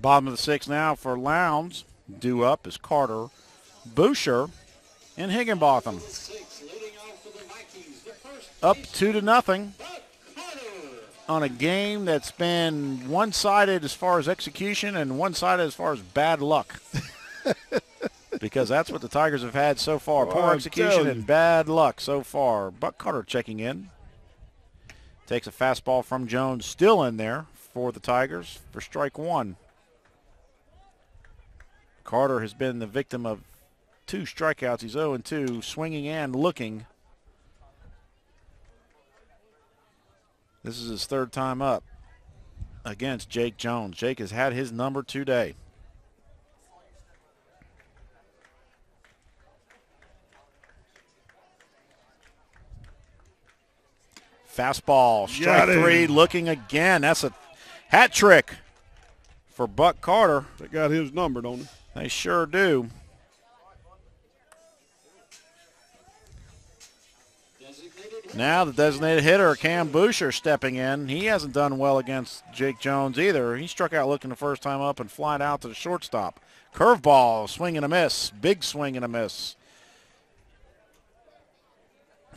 Bottom of the 6th now for Lowndes. Due up is Carter, Boucher, and Higginbotham. Up 2-0 on a game that's been one-sided as far as execution and one-sided as far as bad luck. Because that's what the Tigers have had so far. Poor execution and bad luck so far. Buck Carter checking in. Takes a fastball from Jones, still in there for the Tigers for strike 1. Carter has been the victim of 2 strikeouts. He's 0-2, swinging and looking. This is his 3rd time up against Jake Jones. Jake has had his number today. Fastball, strike 3, looking again. That's a hat trick for Buck Carter. They got his number, don't they? They sure do. Now the designated hitter, Cam Boucher, stepping in. He hasn't done well against Jake Jones either. He struck out looking the first time up and flied out to the shortstop. Curveball, swing and a miss. Big swing and a miss.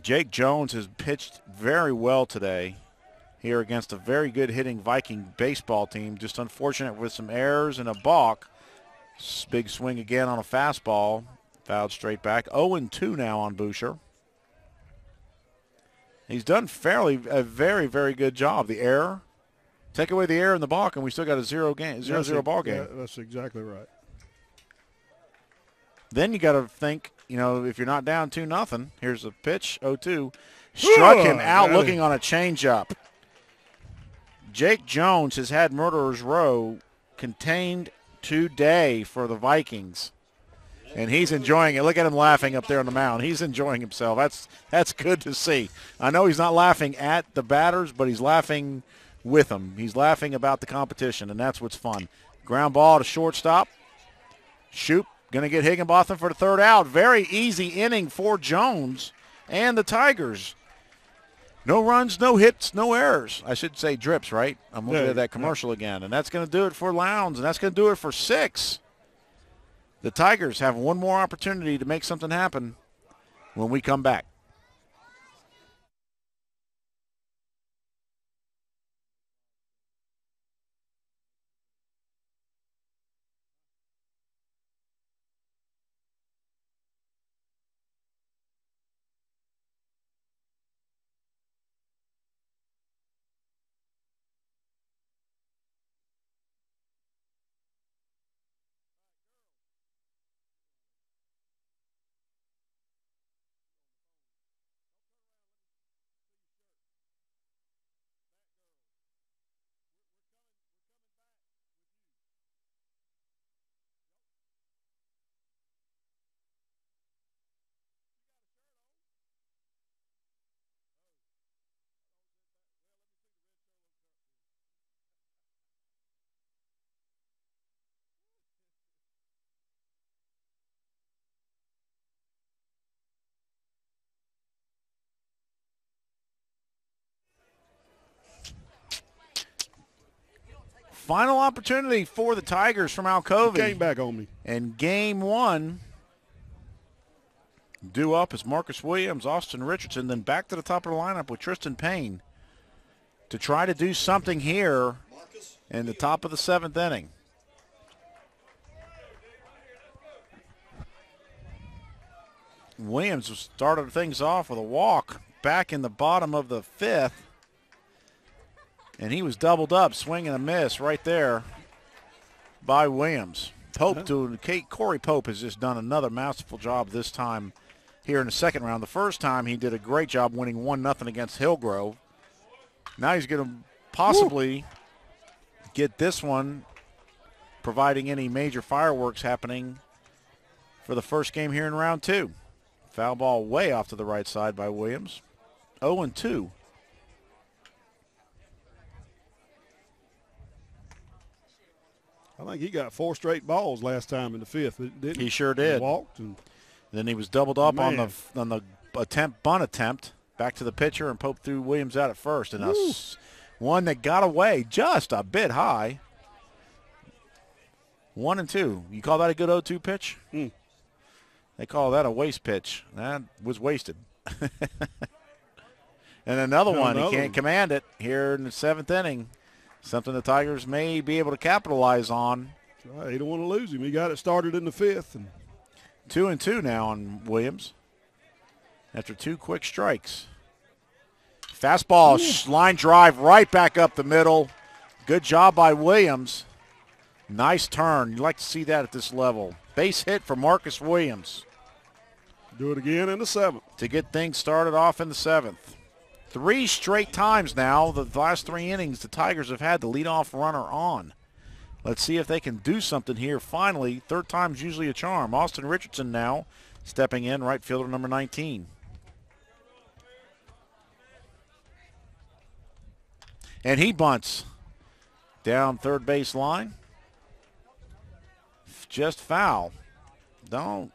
Jake Jones has pitched very well today here against a very good hitting Viking baseball team. Just unfortunate with some errors and a balk. Big swing again on a fastball. Fouled straight back. 0-2 now on Boucher. He's done a very, very good job. The error, take away the error and the balk, and we still got a 0-0 ball game. Yeah, that's exactly right. Then you got to think, if you're not down 2-0, here's a pitch, 0-2. Struck him out looking on a changeup. Jake Jones has had Murderer's Row contained today for the Vikings. And he's enjoying it. Look at him laughing up there on the mound. He's enjoying himself. That's good to see. I know he's not laughing at the batters, but he's laughing with them. He's laughing about the competition, and that's what's fun. Ground ball to shortstop. Shoop going to get Higginbotham for the 3rd out. Very easy inning for Jones and the Tigers. No runs, no hits, no errors. I should say drips, right? I'm looking at that commercial again. And that's going to do it for Lowndes, and that's going to do it for 6. The Tigers have one more opportunity to make something happen when we come back. Final opportunity for the Tigers from Alcovy. Came back on me. And game 1, due up is Marcus Williams, Austin Richardson, then back to the top of the lineup with Tristan Payne to try to do something here in the top of the 7th inning. Williams started things off with a walk back in the bottom of the 5th. And he was doubled up, swing and a miss right there by Williams. Corey Pope has just done another masterful job this time here in the 2nd round. The first time he did a great job winning 1-0 against Hillgrove. Now he's going to possibly get this one, providing any major fireworks happening for the first game here in round 2. Foul ball way off to the right side by Williams. 0-2. I think he got 4 straight balls last time in the 5th, didn't he? He sure did. He walked and then he was doubled up on the bunt attempt. Back to the pitcher, and Pope threw Williams out at first. And one that got away just a bit high. 1-2. You call that a good 0-2 pitch? Mm. They call that a waste pitch. That was wasted. And another one, he can't command it here in the 7th inning. Something the Tigers may be able to capitalize on. That's right. He don't want to lose him. He got it started in the 5th. And 2-2 now on Williams after 2 quick strikes. Fastball, line drive right back up the middle. Good job by Williams. Nice turn. You like to see that at this level. Base hit for Marcus Williams. Do it again in the 7th. To get things started off in the 7th. 3 straight times now, the last 3 innings, the Tigers have had the leadoff runner on. Let's see if they can do something here finally. 3rd time's usually a charm. Austin Richardson now stepping in, right fielder number 19. And he bunts down third base line. Just foul. Don't.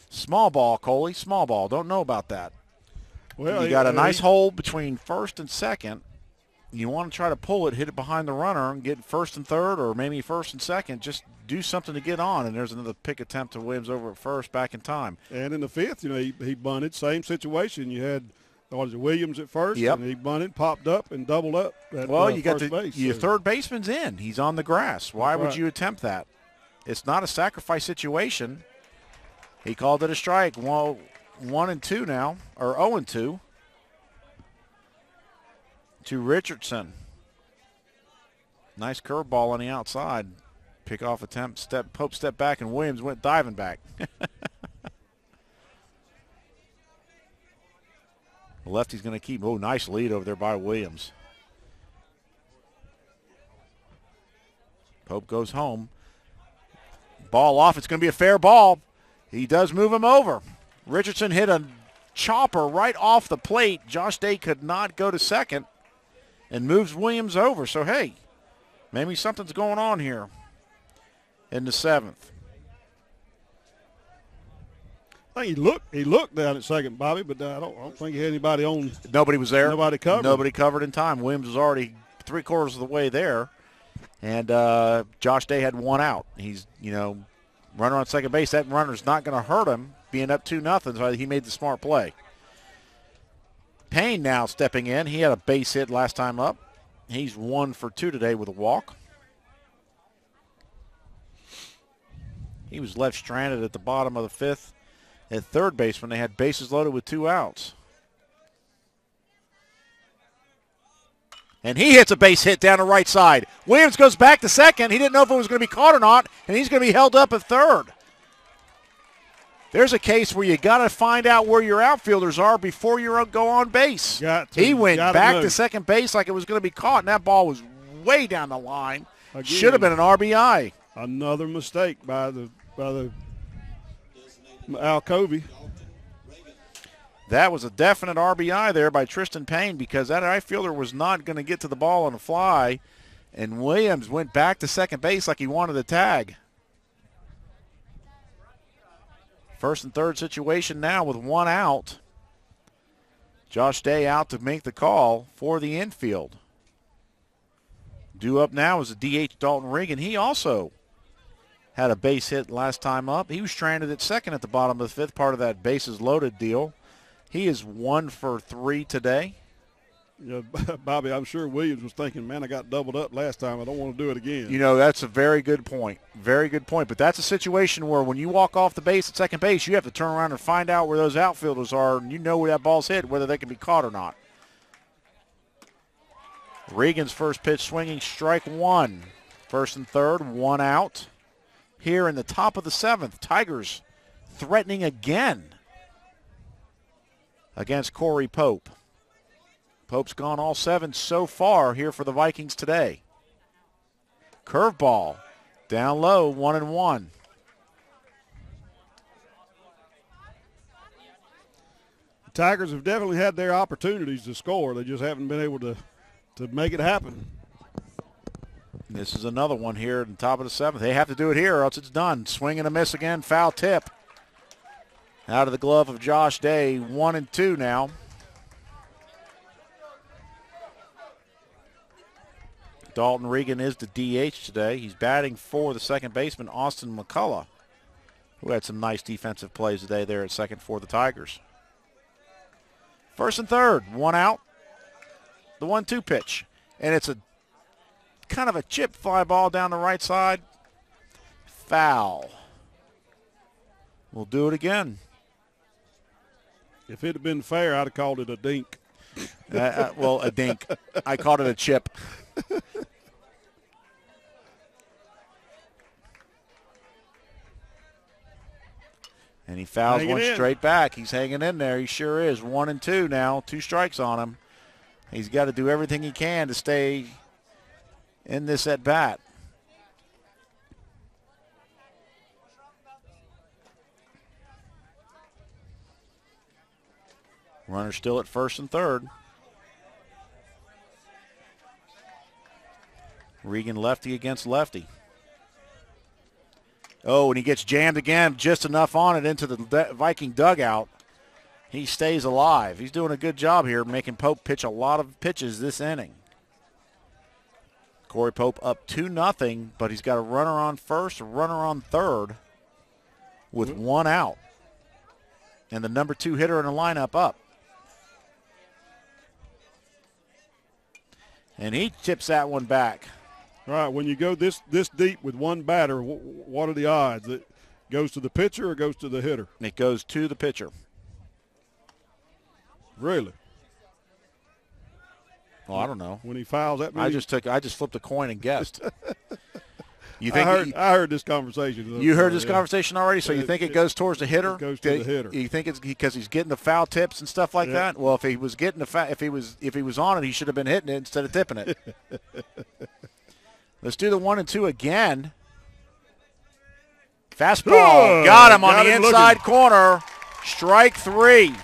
Small ball, Coley. Small ball. Don't know about that. Well, you got a nice hole between first and second. You want to try to pull it, hit it behind the runner, and get first and third or maybe first and second. Just do something to get on. And there's another pick attempt to Williams over at first, back in time. And in the 5th, he bunted. Same situation. You had Williams at first, and he bunted, popped up, and doubled up at you got first base. Your third baseman's in. He's on the grass. Why would you attempt that? It's not a sacrifice situation. He called it a strike. Well, 1-2 now, or 0-2 to Richardson. Nice curveball on the outside. Pick-off attempt. Pope stepped back, and Williams went diving back. The lefty's going to keep. Oh, nice lead over there by Williams. Pope goes home. Ball off. It's going to be a fair ball. He does move him over. Richardson hit a chopper right off the plate. Josh Day could not go to second and moves Williams over. So, hey, maybe something's going on here in the 7th. I think he looked down at second, Bobby, but I don't think he had anybody on. Nobody was there. Nobody covered. Nobody covered in time. Williams was already 3/4 of the way there. And Josh Day had 1 out. He's, runner on second base. That runner's not going to hurt him being up 2-0, so he made the smart play. Payne now stepping in. He had a base hit last time up. He's 1 for 2 today with a walk. He was left stranded at the bottom of the 5th at third base when they had bases loaded with 2 outs. And he hits a base hit down the right side. Williams goes back to second. He didn't know if it was going to be caught or not, and he's going to be held up at third. There's a case where you got to find out where your outfielders are before you go on base. He went back to second base like it was going to be caught, and that ball was way down the line. Again, should have been an RBI. Another mistake by the Alcovy. That was a definite RBI there by Tristan Payne because that outfielder was not going to get to the ball on the fly, and Williams went back to second base like he wanted the tag. First and third situation now with 1 out. Josh Day out to make the call for the infield. Due up now is a DH Dalton Regan. He also had a base hit last time up. He was stranded at second at the bottom of the 5th, part of that bases loaded deal. He is 1 for 3 today. Yeah, Bobby, I'm sure Williams was thinking, man, I got doubled up last time. I don't want to do it again. That's a very good point. Very good point. But that's a situation where when you walk off the base at second base, you have to turn around and find out where those outfielders are, and you know where that ball's hit, whether they can be caught or not. Regan's first pitch swinging, strike 1. First and third, 1 out. Here in the top of the 7th, Tigers threatening again against Corey Pope. Pope's gone all 7 so far here for the Vikings today. Curveball down low, 1-1. The Tigers have definitely had their opportunities to score. They just haven't been able to make it happen. This is another one here at the top of the 7th. They have to do it here or else it's done. Swing and a miss again, foul tip. Out of the glove of Josh Day, 1-2 now. Dalton Regan is the DH today. He's batting for the second baseman, Austin McCullough, who had some nice defensive plays today there at second for the Tigers. First and third, one out. The 1-2 pitch. And it's a kind of a chip fly ball down the right side. Foul. We'll do it again. If it had been fair, I'd have called it a dink. Well, a dink. I called it a chip. And he fouls one straight back. He's hanging in there. He sure is. 1-2 now. 2 strikes on him. He's got to do everything he can to stay in this at bat. Runner still at first and third. Regan lefty against lefty. Oh, and he gets jammed again, just enough on it into the Viking dugout. He stays alive. He's doing a good job here making Pope pitch a lot of pitches this inning. Corey Pope up 2-0, but he's got a runner on first, a runner on third with 1 out. And the number 2 hitter in the lineup up. And he chips that one back. All right, when you go this deep with one batter, what are the odds? It goes to the pitcher or goes to the hitter? It goes to the pitcher. Really? Well, I don't know. When he fouls that many? I just flipped a coin and guessed. You think I heard this conversation. You heard this conversation already, so you think it goes towards the hitter? It goes to the hitter. You think it's because he's getting the foul tips and stuff like that? Well, if he was getting if he was on it, he should have been hitting it instead of tipping it. Let's do the 1-2 again. Fastball. Got him on the inside corner. Strike 3.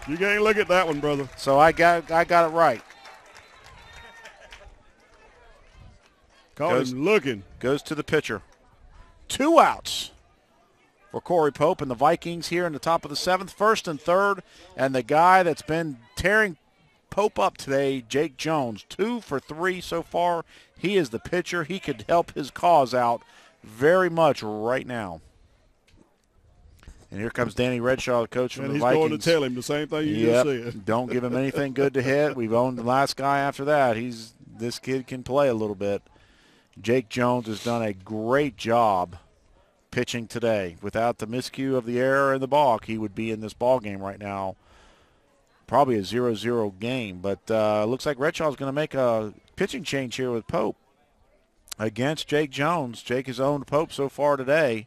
You can't look at that one, brother. So I got it right. Caught him looking. Goes to the pitcher. 2 outs for Corey Pope and the Vikings here in the top of the 7th. First and third, and the guy that's been tearing Pope up today, Jake Jones, 2 for 3 so far. He is the pitcher. He could help his cause out very much right now. And here comes Danny Redshaw, the coach from the Vikings. And he's going to tell him the same thing you just said. Don't give him anything good to hit. We've owned the last guy after that. This kid can play a little bit. Jake Jones has done a great job pitching today. Without the miscue of the error and the balk, he would be in this ball game right now. Probably a 0-0 game, but looks like Redshaw's going to make a pitching change here with Pope against Jake Jones. Jake has owned Pope so far today,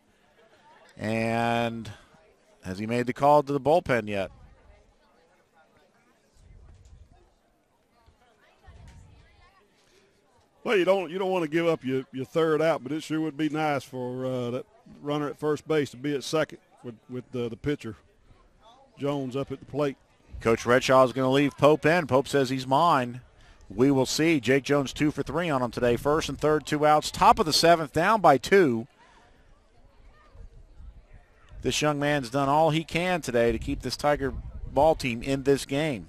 and has he made the call to the bullpen yet? Well, you don't want to give up your third out, but it sure would be nice for that runner at first base to be at second with the pitcher, Jones, up at the plate. Coach Redshaw is going to leave Pope in. Pope says he's mine. We will see. Jake Jones 2 for 3 on him today. First and third, 2 outs. Top of the 7th, down by 2. This young man's done all he can today to keep this Tiger ball team in this game.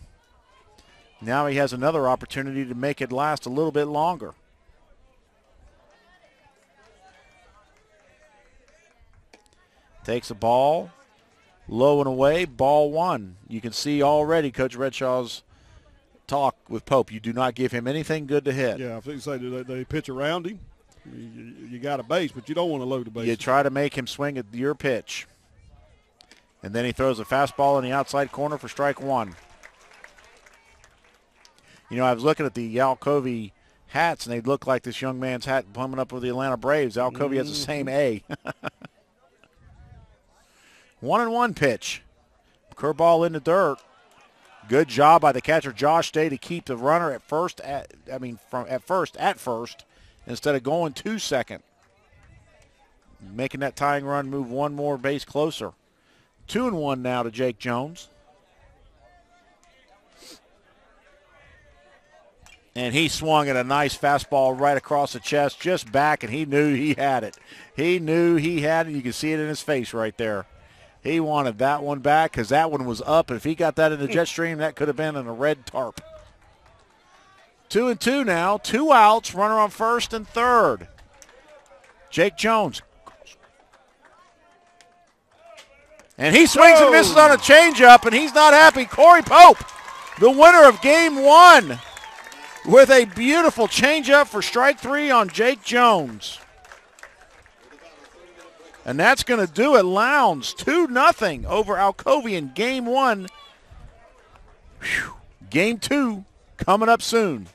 Now he has another opportunity to make it last a little bit longer. Takes a ball. Low and away, ball 1. You can see already Coach Redshaw's talk with Pope. You do not give him anything good to hit. Yeah, I think say they pitch around him. You got a base, but you don't want to load the base. You try to make him swing at your pitch. And then he throws a fastball in the outside corner for strike 1. You know, I was looking at the Alcovy hats, and they look like this young man's hat coming up with the Atlanta Braves. Alcovy has the same A. 1-1 pitch. Curveball in the dirt. Good job by the catcher Josh Day to keep the runner at first. At first instead of going to second, making that tying run move one more base closer. 2-1 now to Jake Jones. And he swung at a nice fastball right across the chest, just back, and he knew he had it. He knew he had it. You can see it in his face right there. He wanted that one back because that one was up. If he got that in the jet stream, that could have been in a red tarp. 2-2 now. 2 outs. Runner on first and third. Jake Jones. And he swings and misses on a changeup, and he's not happy. Corey Pope, the winner of game 1, with a beautiful changeup for strike 3 on Jake Jones. And that's going to do it. Lowndes 2-0 over Alcovy in game 1. Whew. Game 2 coming up soon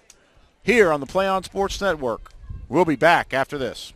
here on the Play On Sports Network. We'll be back after this.